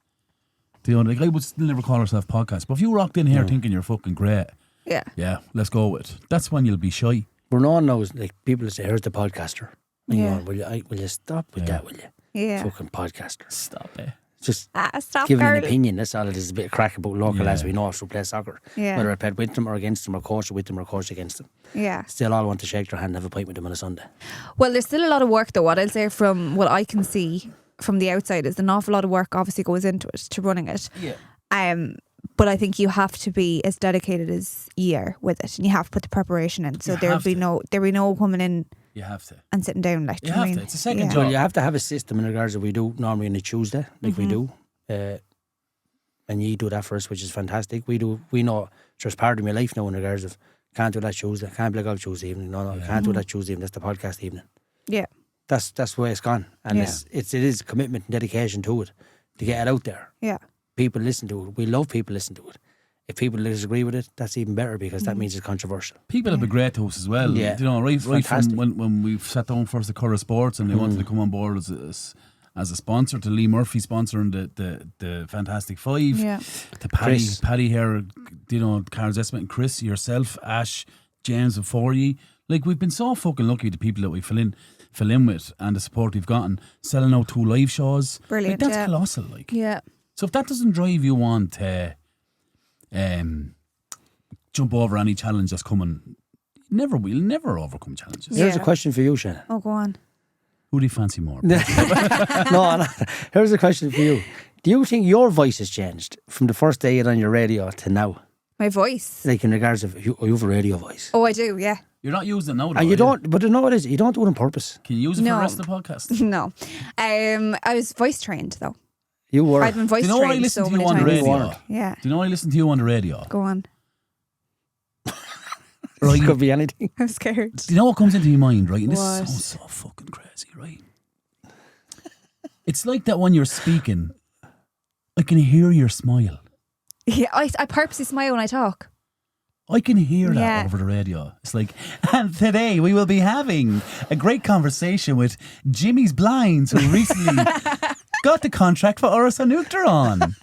you know, like I would still never call ourselves podcast. But if you rocked in here thinking you're fucking great, yeah, let's go with it. That's when you'll be shy. But no one knows, like, people say, here's the podcaster. And Yeah. you go, will you stop with that, will you? Yeah. Fucking podcaster. Stop it. Just Stop giving an girl. opinion. That's all it is. A bit of crack about local lads we know who play soccer. Yeah. Whether I played with them or against them, or coached with them or coached against them. Yeah. Still all want to shake their hand and have a pint with them on a Sunday. Well, there's still a lot of work, though. What I'll say from what I can see from the outside is an awful lot of work obviously goes into it, to running it. Yeah. But I think you have to be as dedicated as you are with it, and you have to put the preparation in. So there'll be no coming in. You have to. And sitting down, like, You have to. It's a second job. Well, you have to have a system in regards that we do normally on a Tuesday, like we do. And you do that for us, which is fantastic. We know it's part of my life now in regards of can't do that Tuesday, can't play golf Tuesday evening. No, can't do that Tuesday evening. That's the podcast evening. Yeah. That's the way it's gone. And it is commitment and dedication to it to get it out there. Yeah. People listen to it. We love people listen to it. If people disagree with it, that's even better because that means it's controversial. People have been great to us as well. Yeah. You know, right from when we've sat down first at Curra Sports and they wanted to come on board as a sponsor, to Lee Murphy sponsoring the Fantastic Five, to Paddy here, you know, Carl Zesmith and Chris, yourself, Ash, James and Forey. Like, we've been so fucking lucky, the people that we fill in with and the support we've gotten, selling out 2 live shows. Brilliant. Like, that's colossal. Like, yeah. So if that doesn't drive you on to jump over any challenge that's coming, we'll never overcome challenges. Here's a question for you, Shannon. Oh, go on. Who do you fancy more? No. Here's a question for you. Do you think your voice has changed from the first day you're on your radio to now? My voice? Like in regards of, you have a radio voice. Oh, I do, yeah. You're not using it now, though, And you don't, but you know what it is? You don't do it on purpose. Can you use it for the rest of the podcast? No. I was voice trained, though. You were. I've been voice Do you know trained I listen so to you many on the times. radio? Yeah. Do you know I listen to you on the radio? Go on. Right. It could be anything. I'm scared. Do you know what comes into your mind, right? And this What? is so fucking crazy, right? It's like that when you're speaking, I can hear your smile. Yeah, I purposely smile when I talk. I can hear that over the radio. It's like, and today we will be having a great conversation with Jimmy's Blinds, who recently got the contract for Orison Uachtaráin.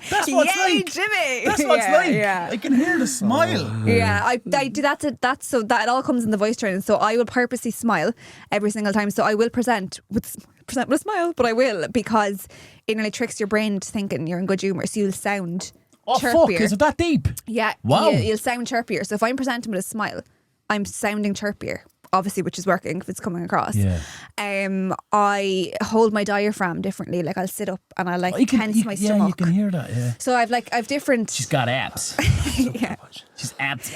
That's what it's like. Jimmy! That's what it's like. Yeah. I can hear the smile. Yeah, I do that. So that it all comes in the voice training. So I will purposely smile every single time. So I will present with a smile, but I will, because it nearly tricks your brain to thinking you're in good humour. So you'll sound chirpier. Fuck, is it that deep? Yeah. Wow. You'll sound chirpier. So if I'm presenting with a smile, I'm sounding chirpier. Obviously, which is working if it's coming across. Yeah. I hold my diaphragm differently. Like, I'll sit up and I'll tense my stomach. Yeah, you can hear that, yeah. So I've different. She's got abs. Yeah. She's abs.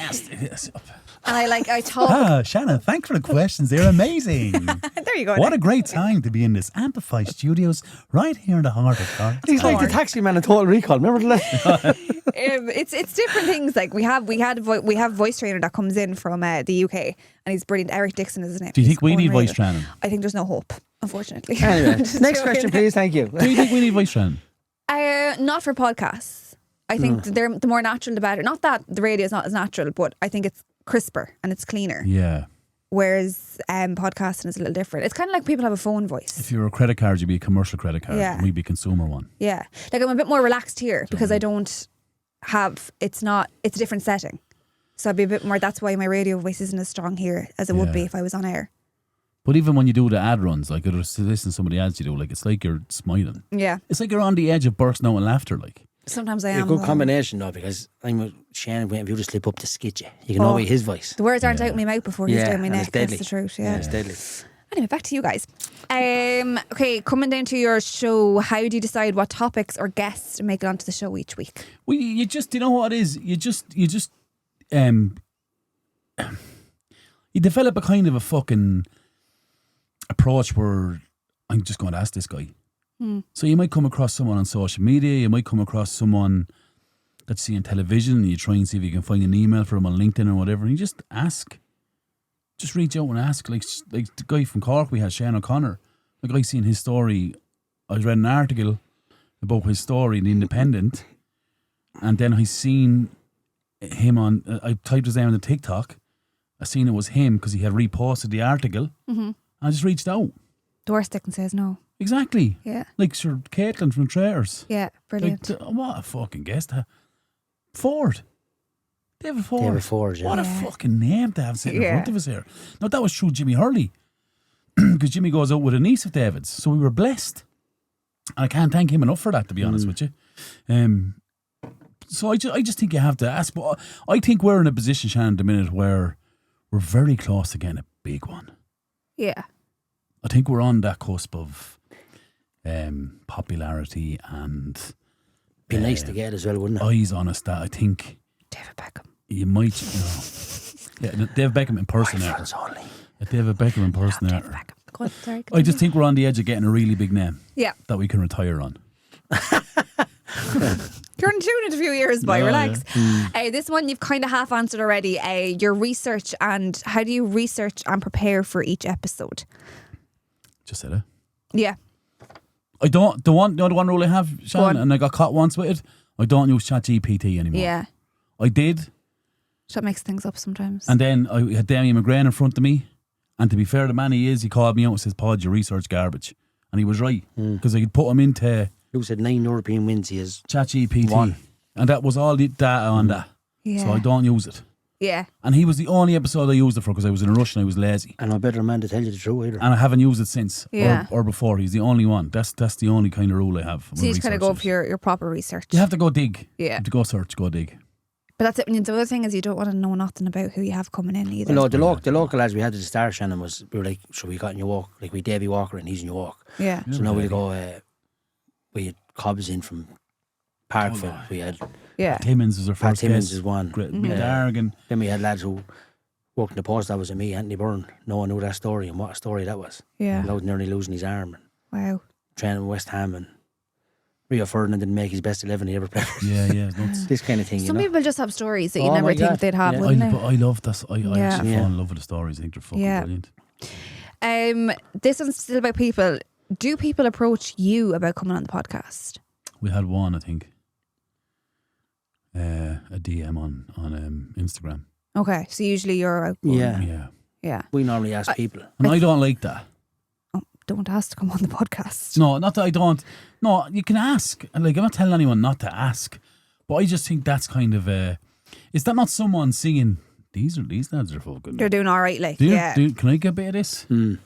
And I talk. Shannon, thanks for the questions. They're amazing. There you go. What a great time to be in this Ampifi studios right here in the heart of Cork. He's like the taxi man in Total Recall. Remember that? It's different things. Like we have voice trainer that comes in from the UK, and he's brilliant. Eric Dixon is his name. Do you think we need unreal. voice training? I think there's no hope, unfortunately. Anyway, next question, please. Thank you. Do you think we need voice training? Not for podcasts. I think the more natural, the better. Not that the radio is not as natural, but I think it's crisper and it's cleaner. Yeah. Whereas podcasting is a little different. It's kind of like people have a phone voice. If you were a credit card, you'd be a commercial credit card. Yeah. And we'd be a consumer one. Yeah. Like, I'm a bit more relaxed here because I don't have, it's a different setting. So I'd be a bit more, that's why my radio voice isn't as strong here as it would be if I was on air. But even when you do the ad runs, like, or listen to some of the ads you do, like, it's like you're smiling. Yeah. It's like you're on the edge of bursting out in laughter, like. Sometimes I A am. good combination though, because I'm with Shannon waiting for you to slip up to skit you. You can know by his voice. The words aren't out my mouth before he's down my and neck. it's deadly. That's the truth. Yeah. It's deadly. Anyway, back to you guys. Okay, coming down to your show, how do you decide what topics or guests to make it onto the show each week? Well, you just, you know what it is? You develop a kind of a fucking approach where I'm just going to ask this guy. So you might come across someone on social media, you might come across someone that's seeing television, and you try and see if you can find an email for them on LinkedIn or whatever, and you just ask. Just reach out and ask. Like the guy from Cork we had, Shane O'Connor, the guy seen his story. I read an article about his story in The Independent, and then I seen him on, I typed his name on the TikTok, I seen it was him because he had reposted the article. I just reached out. The worst they can say is no. Exactly. Yeah. Like Sir Caitlin from Traders. Yeah, brilliant. Like, what a fucking guest. Ford. David Ford. David Ford, yeah. What a fucking name to have sitting in front of us here. Now, that was through Jimmy Hurley. Because Jimmy goes out with a niece of David's. So we were blessed. And I can't thank him enough for that, to be honest with you. So I just think you have to ask. But I think we're in a position, Shannon, at the minute where we're very close to getting a big one. Yeah. I think we're on that cusp of popularity and Be nice to get as well, wouldn't it? eyes on us that I think David Beckham. you might, yeah, Dave Beckham impersonator. Friends only. David Beckham impersonator. David Beckham. Go on, sorry. I just think we're on the edge of getting a really big name Yeah. that we can retire on. You're in tune in a few years, boy. Yeah, Relax. This one you've kind of half answered already. Your research and how do you research and prepare for each episode? Just said it. Yeah. I don't. The one rule I have, on. Shannon, and I got caught once with it. I don't use ChatGPT anymore. Yeah. I did, That makes things up sometimes. and then I had Damien McGrain in front of me. And to be fair, the man he is, he called me out and says, "Podge, your research garbage," and he was right because I could put him into Who said 9 European wins he has? ChatGPT, One. and that was all the data on that. yeah. So I don't use it. Yeah. And he was the only episode I used it for because I was in a rush and I was lazy. And no better man to tell you the truth either. And I haven't used it since Yeah. or before. He's the only one. That's the only kind of rule I have. So you just kind of go for your proper research. You have to go dig. Yeah. You have to go search, go dig. But that's it. And the other thing is you don't want to know nothing about who you have coming in either. Well, no, the local lads we had at the start, Shannon, was we were like, so we got in New York, like we Davy Walker and he's in New York. Yeah. So now we'll go. We had Cobbs in from Parkville. We had Yeah. Timmins was our Pat first Timmins guest. is one. Great. Dargan. Then we had lads who worked in the post. That was me, Anthony Byrne. No one knew that story and what a story that was. Yeah. Loud nearly losing his arm and Wow. training in West Ham and Rio Ferdinand didn't make his best 11 he ever played. Yeah, it's nuts. This kind of thing, Some you know. people just have stories that you Oh never my think God. they'd have, Yeah. wouldn't I love this. I Yeah. actually Yeah. fall in love with the stories. I think they're fucking Yeah. brilliant. they? This one's still about people. Do people approach you about coming on the podcast? We had one, I think, a DM on Instagram. Okay. So usually you're out. Yeah. Yeah. Yeah. We normally ask people. And I don't like that. Oh, don't ask to come on the podcast. No, not that I don't. No, you can ask. And like, I'm not telling anyone not to ask. But I just think that's kind of is that not someone seeing these lads are fucking. They're doing all right, like. Do you, Yeah. can I get a bit of this? Mm.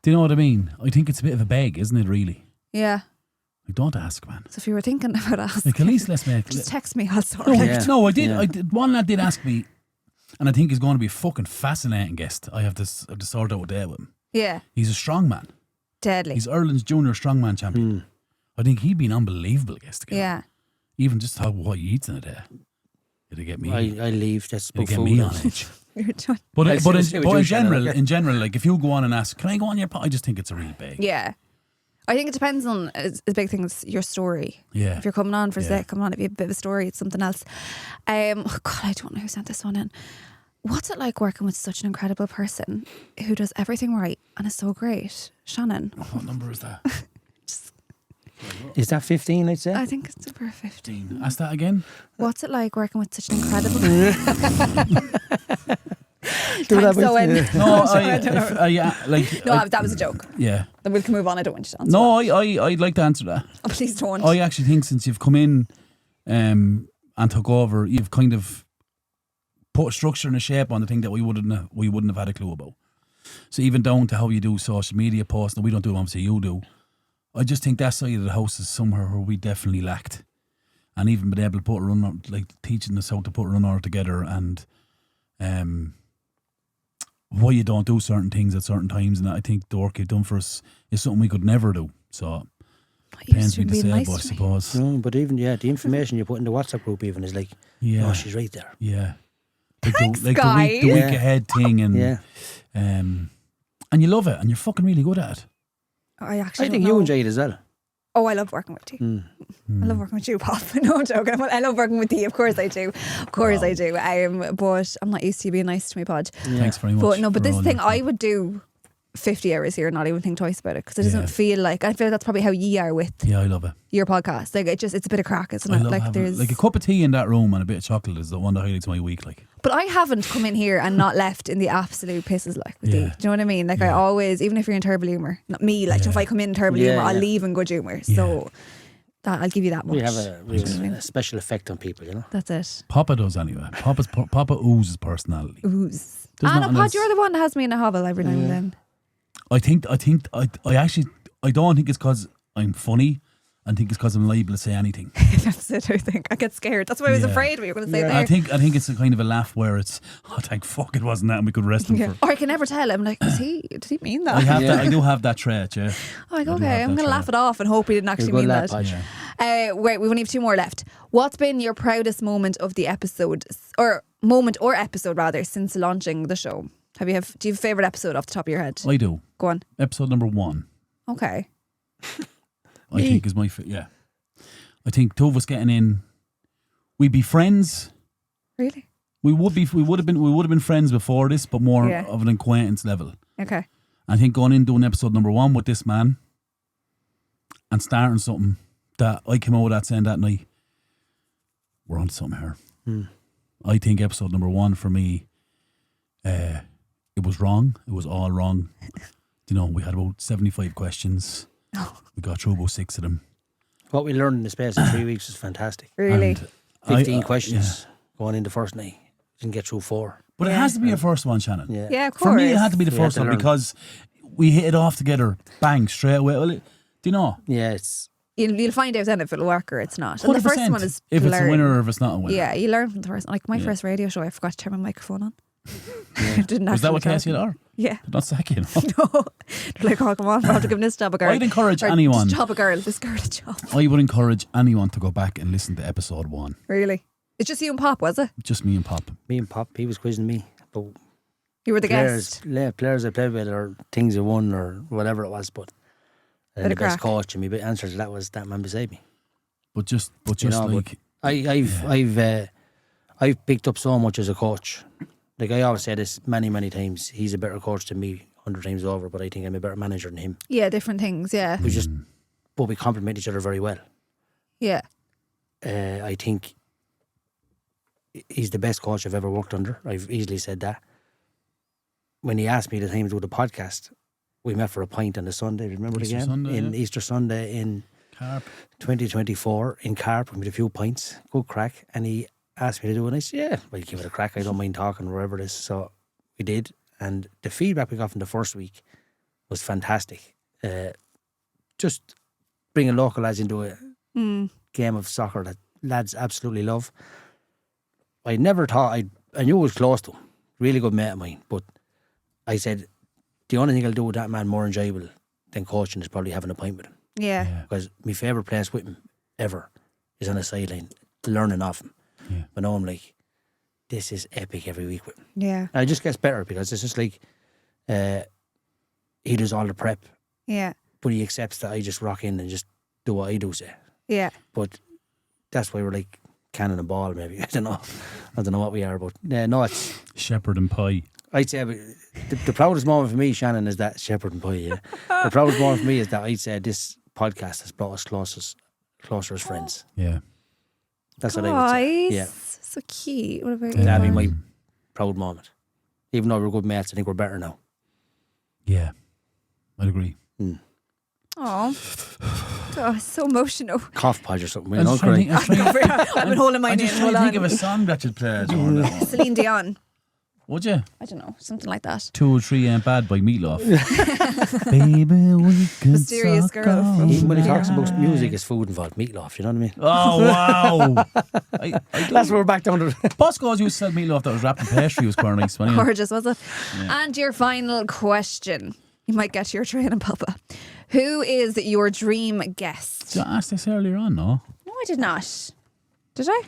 Do you know what I mean? I think it's a bit of a beg, isn't it, really? Yeah. Like, don't ask, man. So if you were thinking about asking, Like, at least let's make... just text me. I'll sort No, it. Yeah. no, I did. Yeah. I did. One lad did ask me, and I think he's going to be a fucking fascinating guest. I have to sort out a day with him. Yeah. He's a strongman. Deadly. He's Ireland's junior strongman champion. I think he'd be an unbelievable guest again. Yeah. Even just how what he eats in a day. It'll get me. I leave. That's It'll about get food. me on edge. You're doing- But I in, see but, what in, you but do, in Shannon, general, okay. in general, like if you go on and ask, can I go on your pod? I just think it's a real beg. Yeah. I think it depends on the big thing is your story. Yeah. If you're coming on for Yeah. sake, come on. If you have a bit of a story, it's something else. Oh God, I don't know who sent this one in. What's it like working with such an incredible person who does everything right and is so great? Shannon. What number is that? Is that 15, I'd say? I think it's over 15. Ask that again. What's it like working with such an incredible Do that Thanks, with- Owen. No, yeah, like No, that was a joke. yeah. Then we can move on. I don't want you to answer. No, I'd like to answer that. Oh, please don't. I actually think since you've come in and took over, you've kind of put a structure and a shape on the thing that we wouldn't have had a clue about. So even down to how you do social media posts, and we don't do it, obviously you do. I just think that side of the house is somewhere where we definitely lacked. And even being able to put a runner, like teaching us how to put a runner together and why you don't do certain things at certain times. And I think the work you've done for us is something we could never do. So You pains me should to be say, nice but I to me. suppose. No, but even, the information you put in the WhatsApp group even is like, Yeah. oh, she's right there. Yeah. Like Thanks, the week guys. the week ahead thing and Yeah. and you love it and you're fucking really good at it. I actually I don't think know. you enjoy it as well. Oh, I love working with you. I love working with you, Pop. No, I'm joking. I love working with you. Of course I do. Of course I do. But I'm not used to you being nice to me, Podge. Thanks very much. But no, but for this all thing, your- I would do 50 hours here and not even think twice about it because it Yeah. doesn't feel like, I feel like that's probably how you are with Yeah, I love it. your podcast. Like it's a bit of crack, isn't I it? love Like having there's, like a cup of tea in that room and a bit of chocolate is the one that highlights my week. Like but I haven't come in here and not left in the absolute pisses like with you. Yeah. Do you know what I mean? Like I Yeah. always, even if you're in terrible humour, not me, like Yeah. if I come in terrible Yeah, humour, I'll yeah. leave in good humour. So that I'll give you that much. We have a special effect on people, you know. That's it. Papa does anyway. Papa oozes personality. Ooze. There's Ah, no, nothing Pod, else- you're the one that has me in a hobble every now and then. I don't think it's because I'm funny. I think it's because I'm liable to say anything. That's it, I think. I get scared. That's why I was afraid what you were going to say there. I think it's a kind of a laugh where it's, oh, thank fuck it wasn't that, and we could rest him for. Or I can never tell. I'm like, did he mean that? I do have that trait, yeah. I'm like, okay, I'm going to laugh it off and hope he didn't actually mean that. Wait, we only have 2 more left. What's been your proudest moment of the episode, or episode rather, since launching the show? Do you have a favourite episode off the top of your head? I do. Go on. Episode number 1. Okay. I think is my I think 2 of us getting in, we'd be friends. Really? We would have been friends before this, but more of an acquaintance level. Okay. I think going in doing episode number 1 with this man and starting something that I came out with that saying that night, we're on to something here. I think episode number 1 for me, it was wrong. It was all wrong. We had about 75 questions. We got through about 6 of them. What we learned in the space of 3 weeks was fantastic. Really? 15 questions going in the first night. Didn't get through 4. But it has to be a first one, Shannon. Yeah, of course. For me, it had to be the first one because we hit it off together, bang, straight away. Well, do you know? Yeah, it's... You'll find out then if it'll work or it's not. And the first one is if it's a winner or if it's not a winner. Yeah, you learn from the first. Like my first radio show, I forgot to turn my microphone on. Didn't was that what KCLR? Yeah. Not second. No. They're like, oh, come on, we're have to give this job a girl. I'd encourage anyone. This girl a job. I would encourage anyone to go back and listen to episode 1. Really? It's just you and Pop, was it? Just me and Pop. Me and Pop. He was quizzing me. But you were the guest. Yeah, players I played with or things I won or whatever it was. But the best coach and my answer to that was that man beside me. But just like I've picked up so much as a coach. Like I always say this many times, he's a better coach than me 100 times over, but I think I'm a better manager than him. Yeah, different things, yeah. But we complement each other very well. Yeah. I think he's the best coach I've ever worked under. I've easily said that. When he asked me the time to do the podcast, we met for a pint on the Sunday, remember Easter again? Sunday, Easter Sunday in Carp. 2024 in Carp, with a few pints, good crack, and he asked me to do it, and I said, yeah, well, give it a crack, I don't mind talking, wherever it is. So we did, and the feedback we got from the first week was fantastic. Just bringing local lads into a game of soccer that lads absolutely love. I never thought, I knew I was close to him, really good mate of mine, but I said, the only thing I'll do with that man more enjoyable than coaching is probably having a pint with him. Yeah. Because my favourite place with him ever is on the sideline, learning off him. Yeah. But now I'm like, this is epic every week with him. Yeah. And it just gets better because it's just like, he does all the prep. Yeah. But he accepts that I just rock in and just do what I do say. Yeah. But that's why we're like cannon and ball, maybe. I don't know what we are, but no, it's shepherd and pie. I'd say the proudest moment for me, Shannon, is that shepherd and pie. Yeah, the proudest moment for me is that I'd say this podcast has brought us closer as friends. Yeah, that's what I would say. Yeah, so cute. What about that'd be my proud moment. Even though we're good mates, I think we're better now. Yeah, I'd agree. Oh, it's so emotional. Cough Podge or something. I've been holding mine in. I'm just trying to think of a song that you'd play. Celine Dion. Would you? I don't know, something like that. 2 or 3 Ain't Bad by Meatloaf. Baby, we can Mysterious girl. Even when he talks about music, it's food involved. Meatloaf, you know what I mean? Oh, wow. That's where we're back down to. Bosco's used to sell meatloaf that was wrapped in pastry. It was quite nice. Gorgeous, was it? Yeah. And your final question. You might get your train and Papa. Who is your dream guest? Did I ask this earlier on, no? No, I did not. Did I?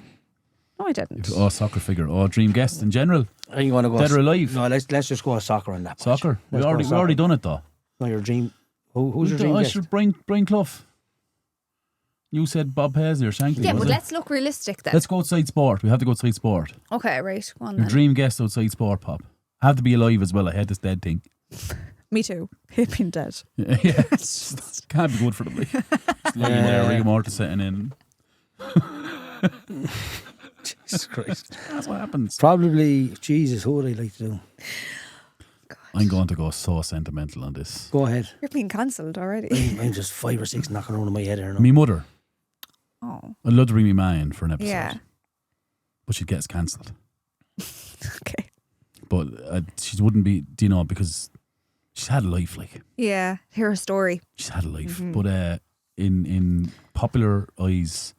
No, I didn't. Oh, soccer figure. Oh, dream guest in general. You want to go dead or alive? No, let's just go soccer on that. Soccer? We already done it though. No, your dream. Who's your dream guest? Brian Clough. You said Bob Paisley or Shankly. Yeah, but let's look realistic then. Let's go outside sport. We have to go outside sport. Okay, right. Go on your then. Dream guest outside sport, Pop. Have to be alive as well. I hate this dead thing. Me too. Hate being dead. Yeah. Can't be good for them. Like rigor mortis setting in. Jesus Christ. That's what happens. Probably, Jesus, who would I like to do? God. I'm going to go so sentimental on this. Go ahead. You're being cancelled already. I'm just 5 or 6 knocking around in my head here now. Me mother. Oh. I'd love to bring me ma in for an episode. Yeah. But she'd get us cancelled. Okay. But she wouldn't be, do you know, because she's had a life, like. Yeah, hear her story. She's had a life. Mm-hmm. But in popular eyes.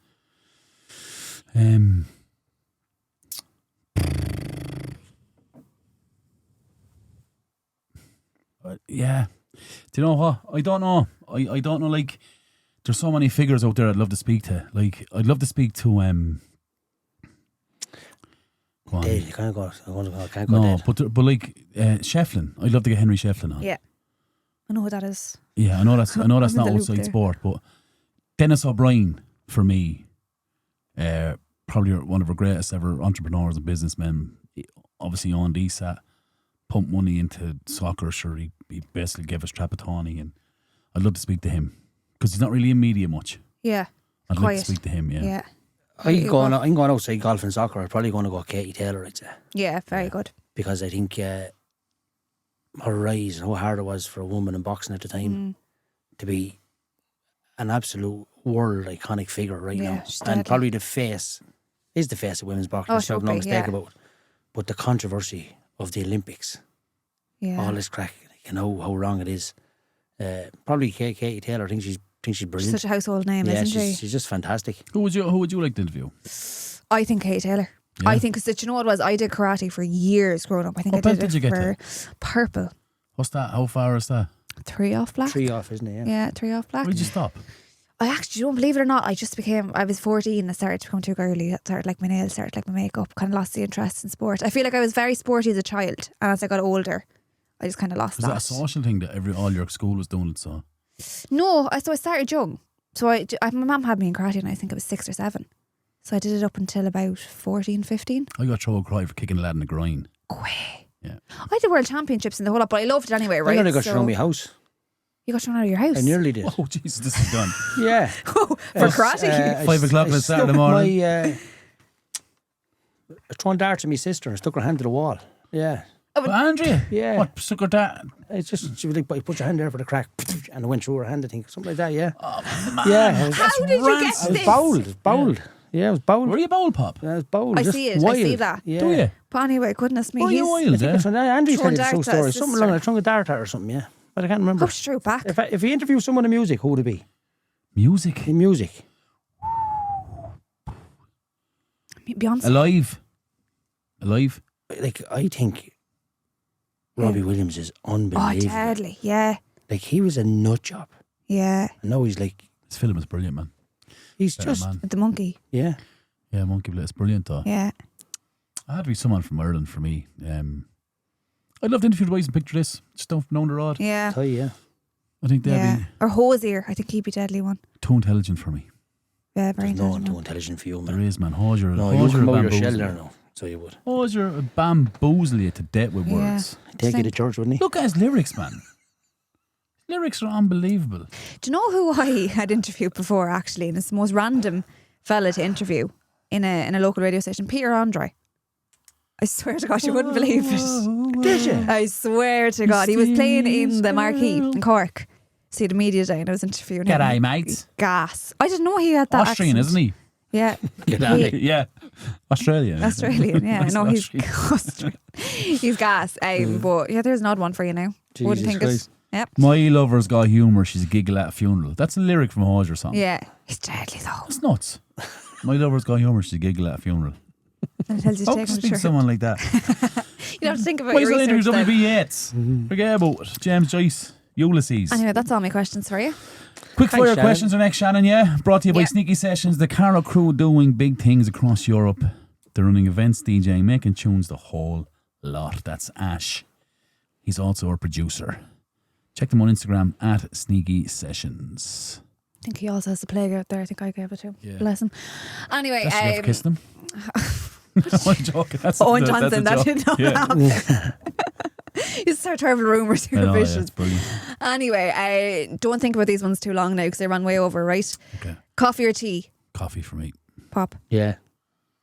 Yeah. Do you know what? I don't know. I don't know. Like, there's so many figures out there I'd love to speak to. Like, I'd love to speak to go on. Dave, you can't go. I can't go. No, Dave. but like Shefflin. I'd love to get Henry Shefflin on. Yeah. I know who that is. Yeah, I know that's I'm in not the loop outside there. sport, but Dennis O'Brien for me, probably one of our greatest ever entrepreneurs and businessmen. He obviously on DSAT, pumped money into soccer. Sure, he basically gave us Trapattoni, and I'd love to speak to him because he's not really in media much. Yeah. I'd like Quiet. to speak to him. Yeah. I'm going outside golf and soccer. I'm probably going to go Katie Taylor, I'd say. Yeah, very good. Because I think her rise, how hard it was for a woman in boxing at the time to be an absolute world iconic figure right Yeah, now. she's And deadly. probably the face of women's boxing. Oh, There's she would no be, mistake yeah. about it. But the controversy of the Olympics, Yeah. all this crack, you know how wrong it is. Probably Katie Taylor. I think she's She's brilliant. such a household name, Yeah, isn't she? she's just fantastic. Who would you like to interview? I think Kate Taylor. Yeah. I think, because you know what it was? I did karate for years growing up. I think What I belt did did it you get for purple. What's that? How far is that? 3 off black. 3 off, isn't it? Yeah. Yeah, 3 off black. Where'd you stop? I actually don't believe it or not. I was 14 and I started to become too girly. I started like my nails, started like my makeup, kind of lost the interest in sport. I feel like I was very sporty as a child, and as I got older, I just kind of lost Was that a social thing that all your school was doing it? So No, so I started young. So my mum had me in karate and I think it was 6 or 7. So I did it up until about 14, 15. I got trouble cry for kicking a lad in the groin. Quay. Yeah. I did world championships in the whole lot, but I loved it anyway, right? I nearly got So- thrown my house. You got thrown out of your house? I nearly did. Oh Jesus, this is done. Yeah. For karate? 5 o'clock on a Saturday morning. I thrown darts at my sister and stuck her hand to the wall. Yeah. But Andrea, Yeah. what sucker that? It's just, she was like, put your hand there for the crack. And it went through her hand, I think. Something like that, yeah. Oh man, Yeah. How did you get I was this? bowled. It was bowled. Yeah, it was bowled. Were you a bowl pop? I was bowled. I just see it. I Wild. see that. Yeah. Do you? But anyway, goodness me. Oh, you wild, eh? Andrew's Throwing telling the true darts at story. his Something sister. along, I thrown a dart at her or something, yeah. But I can't remember. Oh, she threw it back. If you interview someone in music, who would it be? Music. In music. Beyonce. Alive. Like, I think Robbie Williams is Oh, unbelievable. deadly. Yeah. Like, he was a nut job. Yeah. I know he's like, This film is brilliant, man. he's Better just, man. With the monkey. yeah. Yeah, Monkey Blade. It's brilliant though. Yeah. I had to be someone from Ireland for me. I'd love to interview the boys and picture this. Just don't know the rod. Yeah. Tell you, yeah. I think they'd Yeah. be Or Hosier. I think he'd be deadly one. too intelligent for me. Yeah, very There's no one intelligent too one. intelligent for you, There man. is, man. Hosier. No, you Hosier come out will your shell bamboozle there you. now. So you would. Hosier will bamboozle you to death with Yeah. words. Take you to church, wouldn't he? Look at his lyrics, man. Lyrics are unbelievable. Do you know who I had interviewed before, actually? And it's the most random fella to interview in a local radio station. Peter Andre. I swear to God, you wouldn't believe it. Did you? I swear to God. He was playing in the Marquee in Cork. See the media day and I was interviewing him. G'day, mate. Gas. I didn't know he had that Austrian, accent. isn't he? Yeah. G'day. He- Yeah. Australian. Australian, yeah. I know he's Australian. Austrian. He's gas. But yeah, there's an odd one for you now. Wouldn't Jesus think Christ. it. Yep. My lover's got humour, she's a giggle at a funeral. That's a lyric from Hosier or something. Yeah. He's deadly though. That's nuts. My lover's got humour, she's a giggle at a funeral. And it tells you to How take can him you to speak to church. someone like that? You have to think about Why your is that interview research WB then. Yates? Forget about it. James Joyce, Ulysses. Anyway, that's all my questions for you. Quick Thanks, fire Shannon. questions are next, Shannon, yeah? Brought to you by Yeah. Sneaky Sessions, the Carlo crew doing big things across Europe. They're running events, DJing, making tunes, the whole lot. That's Ash. He's also our producer. Check them on Instagram at Sneaky Sessions. I think he also has the plague out there. I think I gave it to him. Yeah. Bless him. Anyway, That's you ever kissed him? I'm joking. That's Owen that's a Johnson, that joke. did not Yeah. happen. You start terrible rumours. I You're know, yeah, vicious. it's brilliant. Anyway, I don't think about these ones too long now because they ran way over, right? Okay. Coffee or tea? Coffee for me. Pop. Yeah.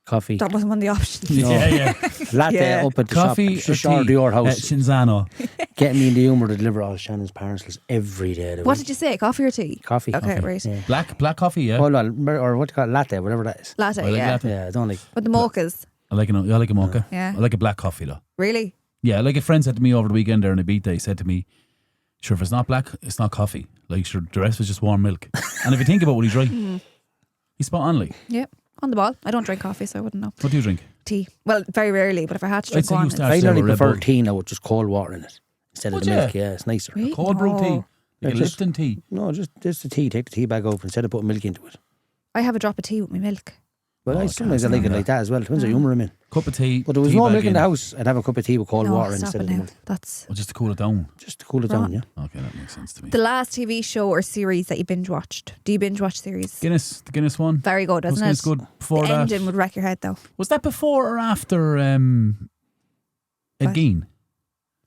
Coffee. That wasn't one of the options. Yeah, yeah. Latte Yeah. up at the Coffee shop. or Just order tea? your house. Shinzano. Getting me in the humour to deliver all Shannon's parcels every day of the What week. did you say? Coffee or tea? Coffee. Okay, Coffee. right. Yeah. Black coffee, yeah. Hold on, or what do you call it? Latte, whatever that is. Latte, I like yeah. latte. Yeah, I don't like. But the mochas, I like a mocha. Yeah. I like a black coffee though. really? Yeah, like a friend said to me over the weekend there in Ibiza, he said to me, Sure, if it's not black, it's not coffee. Like, sure, the rest was just warm milk. And if you think about what he drank, he's spot on, like. Yep, on the ball. I don't drink coffee, so I wouldn't know. What do you drink? Tea. Well, very rarely, but if I had to I'd drink say you one, start I Say normally with Red prefer Bull. tea now with just cold water in it instead of Would the ya? milk. Yeah, it's nicer. Really? Cold brew tea. No. Like a just- Lipton tea. No, just the tea. Take the tea bag open instead of putting milk into it. I have a drop of tea with my milk. Well, Oh, I I sometimes I can't like it stand like that as well. Depends what humour I'm in. Cup of tea. But there was tea no bag milk in the house. I'd have a cup of tea with cold No, water stop instead it of the now. milk. That's Or just to cool it down. Just to cool it down, yeah. Okay, that makes sense to me. the last TV show or series that you binge watched. Do you binge watch series? The Guinness one. Very good, Was isn't Guinness it? good before The that? ending would wreck your head, though. Was that before or after Ed What? Gein?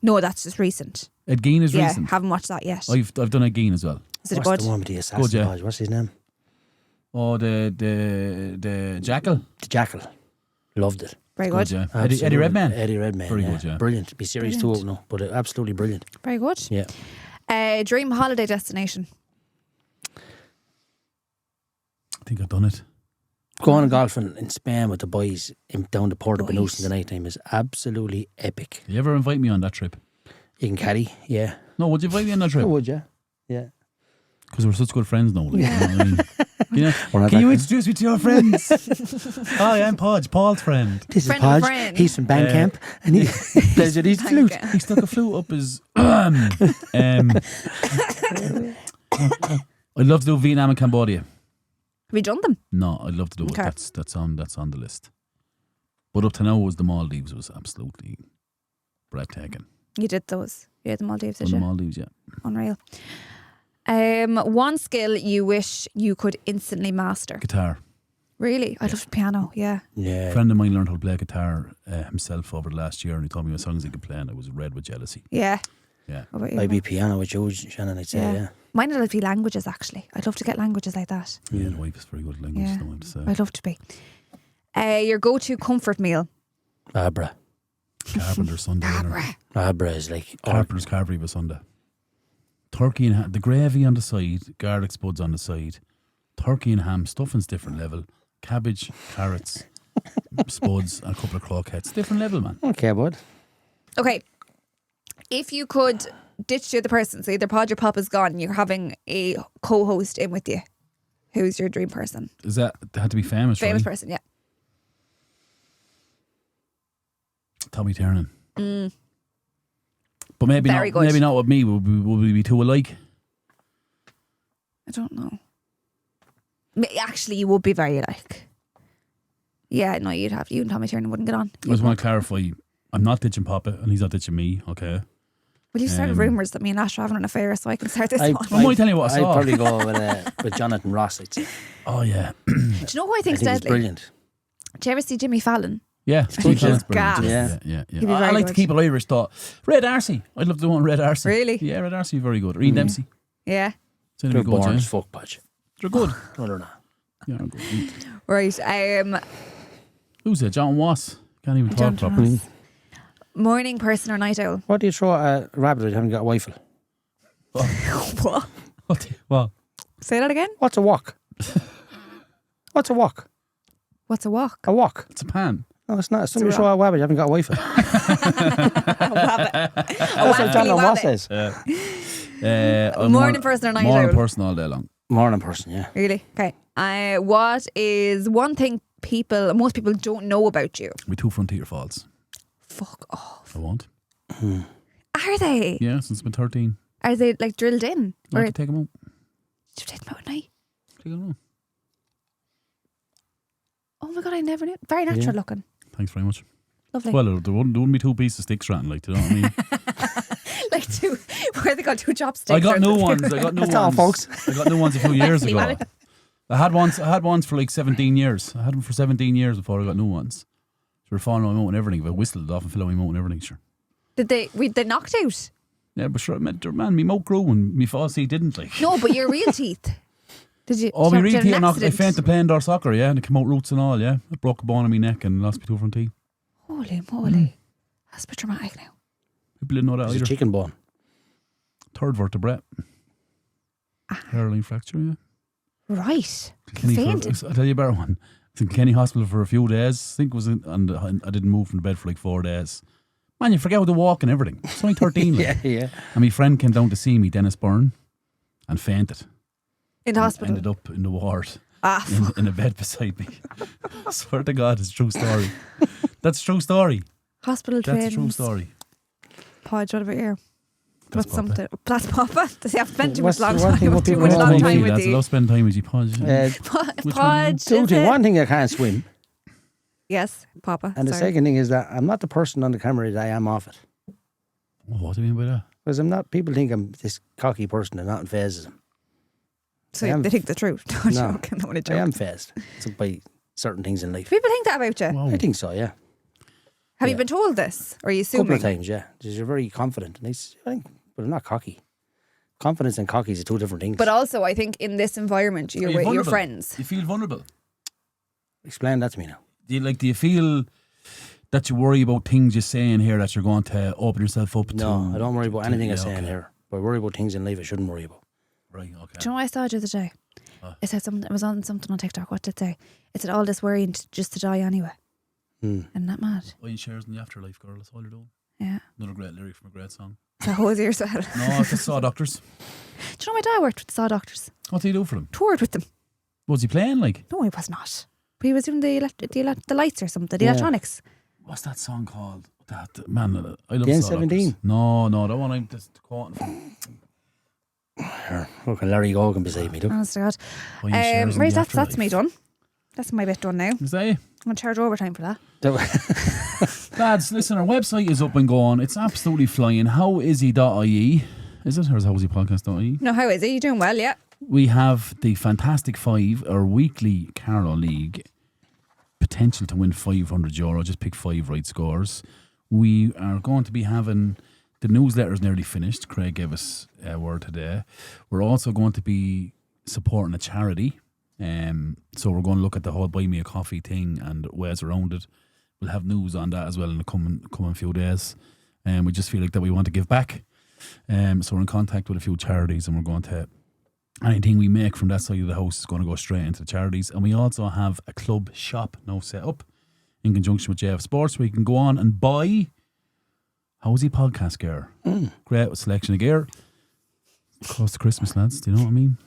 No, that's just recent. Ed Gein is Yeah, recent. haven't watched that yet. I've done Ed Gein as well. Is it What's good? the one with the assassin? Good, yeah. Podge? What's his name? Oh, the Jackal. The Jackal. Loved it. Very Good, good. yeah. Absolutely. Eddie Redmayne. Eddie Redmayne. Very yeah. good, yeah. Brilliant. Be series Brilliant. 2 out now, but absolutely brilliant. Very good. Yeah. Dream holiday destination. I think I've done it. Going golfing in Spain with the boys down the Port of Boys. Benus in the night time is absolutely epic. You ever invite me on that trip? You can carry, yeah. No, would you invite me on that trip? Oh, would you? Yeah. Because we're such good friends now. Like, you know what I mean? We're not Can you that- introduce me to your friends? Hi, I'm Podge, Paul's friend. This Friend is of a Podge. friend. He's from Bandcamp and he plays with his flute. Thank you. He stuck a flute up his. I'd love to do Vietnam and Cambodia. Have you done them? No, I'd love to do Okay. it. That's on the list. But up to now was the Maldives was absolutely breathtaking. You did those. You did the Maldives, On did the you? Maldives, yeah. Unreal. One skill you wish you could instantly master. Guitar. Really? I love piano, yeah. A Yeah. friend of mine learned how to play guitar himself over the last year, and he told me what songs he could play, and I was red with jealousy. Yeah. Yeah. What about you? I'd be piano with you, Shannon, I'd say, yeah. Mine would be languages, actually. I'd love to get languages like that. Yeah, the wife is very good at language, Yeah. no one to say. I'd love to be. Your go-to comfort meal. Abra. Carpenter's Sunday dinner. Abra is like... Carpenter's Carvery was Sunday. Turkey and ham, the gravy on the side, garlic spuds on the side, turkey and ham, stuffing's different level, cabbage, carrots, spuds, and a couple of croquettes. Different level, man. Okay, bud. Okay. If you could ditch the other person, so either Podge or Popa's gone and you're having a co-host in with you, who's your dream person? Is that, they had to be famous, Famous right? person, yeah. Tommy Tiernan. But maybe Very not. good. Maybe not with me. Would we be too alike? I don't know. Actually, you would be very like. Yeah, no, you and Tommy Tiernan wouldn't get on. I just want to clarify. I'm not ditching Papa, and he's not ditching me. Okay. Well, you started rumours that me and Ash are having an affair, so I can start this one. I'm only telling you what I I'd saw. probably go with Jonathan Ross, I'd say. Oh yeah, Do you know who I I think's think he's deadly? brilliant. Do you ever see Jimmy Fallon? yeah. think he's Brilliant. gas. Yeah. He'd be I very like to good. keep it Irish. Thought Red Darcy. I'd love to want Red Darcy. Really? Yeah, Red Darcy, very good. Or Ian Dempsey. Yeah. So They're they're good. born Yeah. as fuck, Podge. They're good. No, they're not. Yeah, they're good. Right. Who's that? John Wass. Can't even talk Jonathan properly. Ross. Morning person or night owl? What do you throw at a rabbit that you haven't got a rifle? What? What? Say that again? What's a walk? What's a walk? What's a walk? A walk. It's a pan. No, it's not. Somebody rock. throw a rabbit, you haven't got a rifle. That's what Jonathan Ross says. Morning person or night Morning owl? person all day long. Morning person, yeah. Really? Okay. What is one thing most people don't know about you? We 2 front teeter falls. Fuck off. I won't. Are they? Yeah, since I've been 13. Are they like drilled in? I Or can take them out. did you take them out at night? Take them out. Oh my god, I never knew. Very natural Yeah. looking. Thanks very much. Lovely. Well, there wouldn't be 2 pieces of sticks around, like, do you know what I mean? like two, where they got two chopsticks. I got or new something. ones. I got new That's all, ones. folks. I got new ones a few years Actually, ago. man. I had ones for like 17 years. I had them for 17 years before I got new ones. So we're falling on my mouth and everything. If I whistled it off and fell on my mouth and everything, sure. Did they knocked out? Yeah, but sure, man, me mouth grew and me false teeth didn't, like. No, but your real teeth. Did you? Oh, did my you real have teeth an knocked. I accident? fainted playing door soccer, yeah, and it came out roots and all, yeah. I broke a bone in my neck and lost my 2 front teeth. Holy moly. That's a bit dramatic now. People didn't know that It's a either. chicken bone. 3rd vertebrae. Hairline fracture, yeah. Right. Kenny Fainted. I'll tell you a better one. I was in Kenny Hospital for a few days. I think it was, and I didn't move from the bed for like 4 days. Man, you forget how to walk and everything. It's only 13. like. Yeah. And my friend came down to see me, Dennis Byrne, and fainted. In the hospital. Ended up in the ward. Ah, In a bed beside me. I swear to God, it's a true story. That's a true story. hospital That's trains. a true story. Podge, what about you? That's What's something? That's Papa. Does he have spent too much What's the long one time? thing what Too people much don't long know time me, with Lads, I you. love spending time with you, Podge. Podge. Two is things. it? One thing, I can't swim. Yes, Papa. And the sorry. second thing is that I'm not the person on the camera that I am off it. Oh, what do you mean by that? Because I'm not, people think I'm this cocky person and nothing phases them. So I am- they think the truth. No, No. joking. No, I joke. am phased by certain things in life. People think that about you. Wow. I think so, yeah. Have you yeah. been told this? Or are you A assuming? couple of times, yeah. Because you're very confident. And I think, but I'm not cocky. Confidence and cocky is two different things. But also, I think in this environment, you're Are you with your vulnerable? friends. You feel vulnerable? Explain that to me now. Do you feel that you worry about things you're saying here that you're going to open yourself up to? No, I don't worry about anything I'm yeah, saying okay. here. But I worry about things in life I shouldn't worry about. Right, okay. Do you know what I saw the other day? It said something. It was on something on TikTok. What did it say? It said all this worrying just to die anyway. Isn't that mad? Buying shares in the afterlife, girl. That's all you're doing. Yeah. Another great lyric from a great song. So hosier as well. No, it's the Saw Doctors. Do you know my dad worked with the Saw Doctors? What do you do for them? Toured with them. Was he playing like? No, he was not. But he was doing the lights or something, the Yeah. electronics. What's that song called? That man, I love The Saw N17? Doctors. No, that one I'm just quoting from. Fucking Larry Gogan beside me, look. Honest to God. Buying shares in Right, the that's me afterlife. done. That's my bit done now. I'm Is that you? going to charge overtime for that. Lads, listen, our website is up and going. It's absolutely flying. Howisy.ie. Is it? Or is it howisypodcast.ie? No, how is it? You doing well, yeah? We have the Fantastic Five, our weekly Carlow League. Potential to win €500. Just pick 5 right scores. We are going to be having... The newsletter's nearly finished. Craig gave us a word today. We're also going to be supporting a charity. So we're going to look at the whole Buy Me a Coffee thing and ways around it. We'll have news on that as well in the coming few days. We just feel like that we want to give back. So we're in contact with a few charities and we're going to... Anything we make from that side of the house is going to go straight into the charities. And we also have a club shop now set up in conjunction with JF Sports where you can go on and buy Housey podcast gear. Great selection of gear. Close to Christmas, lads. Do you know what I mean?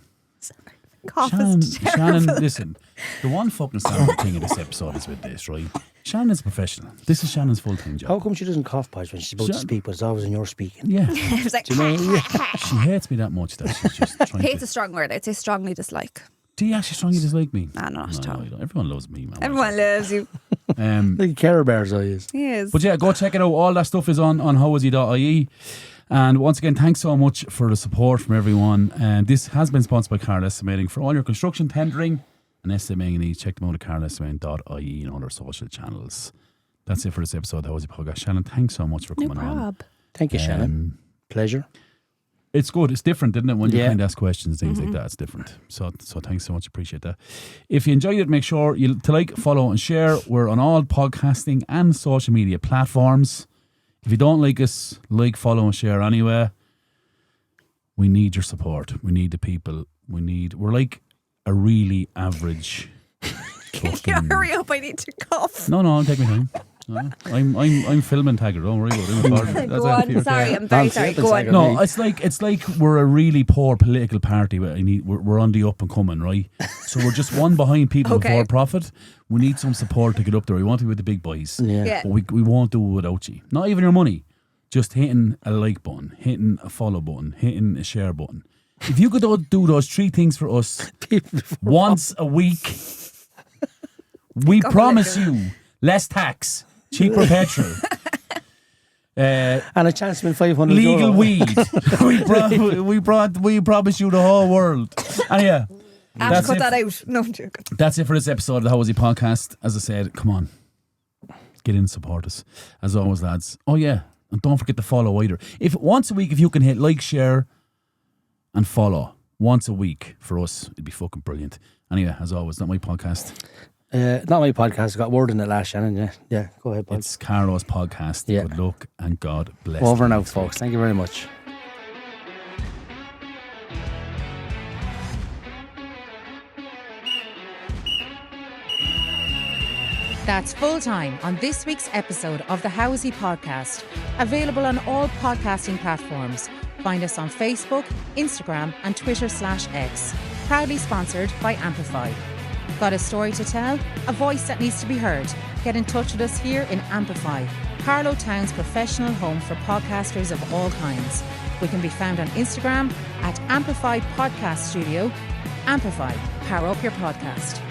Cough Shannon, is terrible. listen, the one fucking standard thing in this episode is with this, right? Shannon's a professional. This is Shannon's full-time job. How come she doesn't cough, Podge, when she's about to speak, but it's always when you're speaking? Yeah. It was like, Do you mean? She hates me that much that she's just trying hate's to... a strong word. I'd say strongly dislike. Do you actually strongly dislike me? Nah, no, not at all. you don't. Everyone loves me, man. Everyone loves you. Like Care Bears, I is. He is. But yeah, go check it out. All that stuff is on howisy.ie. And once again, thanks so much for the support from everyone. And this has been sponsored by Carl Estimating. For all your construction, tendering and estimating needs, check them out at carlestimating.ie and all our social channels. That's it for this episode of the Housey Podcast. Shannon, thanks so much for No coming on. prob. Thank you, Shannon. Pleasure. It's good. It's different, isn't it? When you Yeah. kind of ask questions, things like that, it's different. So thanks so much. Appreciate that. If you enjoyed it, make sure to like, follow, and share. We're on all podcasting and social media platforms. If you don't like us, like, follow, and share anyway. We need your support. We need the people. We're like a really average. Yeah, hurry up, I need to cough. No, I'll take my time. No, I'm filming Taggart. Don't worry about it. Go on, sorry, I'm very sorry. Go on. No, it's like we're a really poor political party. We're on the up and coming, right? So we're just one behind people Okay. before profit. We need some support to get up there. We want to be with the big boys. Yeah. But we won't do it without you. Not even your money. Just hitting a like button, hitting a follow button, hitting a share button. If you could do those 3 things for us once a week, we promise you less tax, cheaper petrol, And a chance to win €500. legal weed. we promise you the whole world. And yeah, Ash, cut it. that out. No, I'm joking. That's it for this episode of the Housey Podcast. As I said, come on, get in and support us. As always, lads. Oh yeah, and don't forget to follow either. If once a week, if you can hit like, share, and follow once a week for us, it'd be fucking brilliant. Anyway, as always, not my podcast. Not my podcast. I got word in it last, Shannon. Yeah, go ahead, Podge. It's Carlo's podcast. Yeah. Good luck and God bless. Over you now, next week. folks. Thank you very much. That's full time on this week's episode of the How Is He podcast, available on all podcasting platforms. Find us on Facebook, Instagram and Twitter/X. Proudly sponsored by Ampifi. Got a story to tell? A voice that needs to be heard? Get in touch with us here in Ampifi, Carlow Town's professional home for podcasters of all kinds. We can be found on Instagram at Ampifi Podcast Studio. Ampifi, power up your podcast.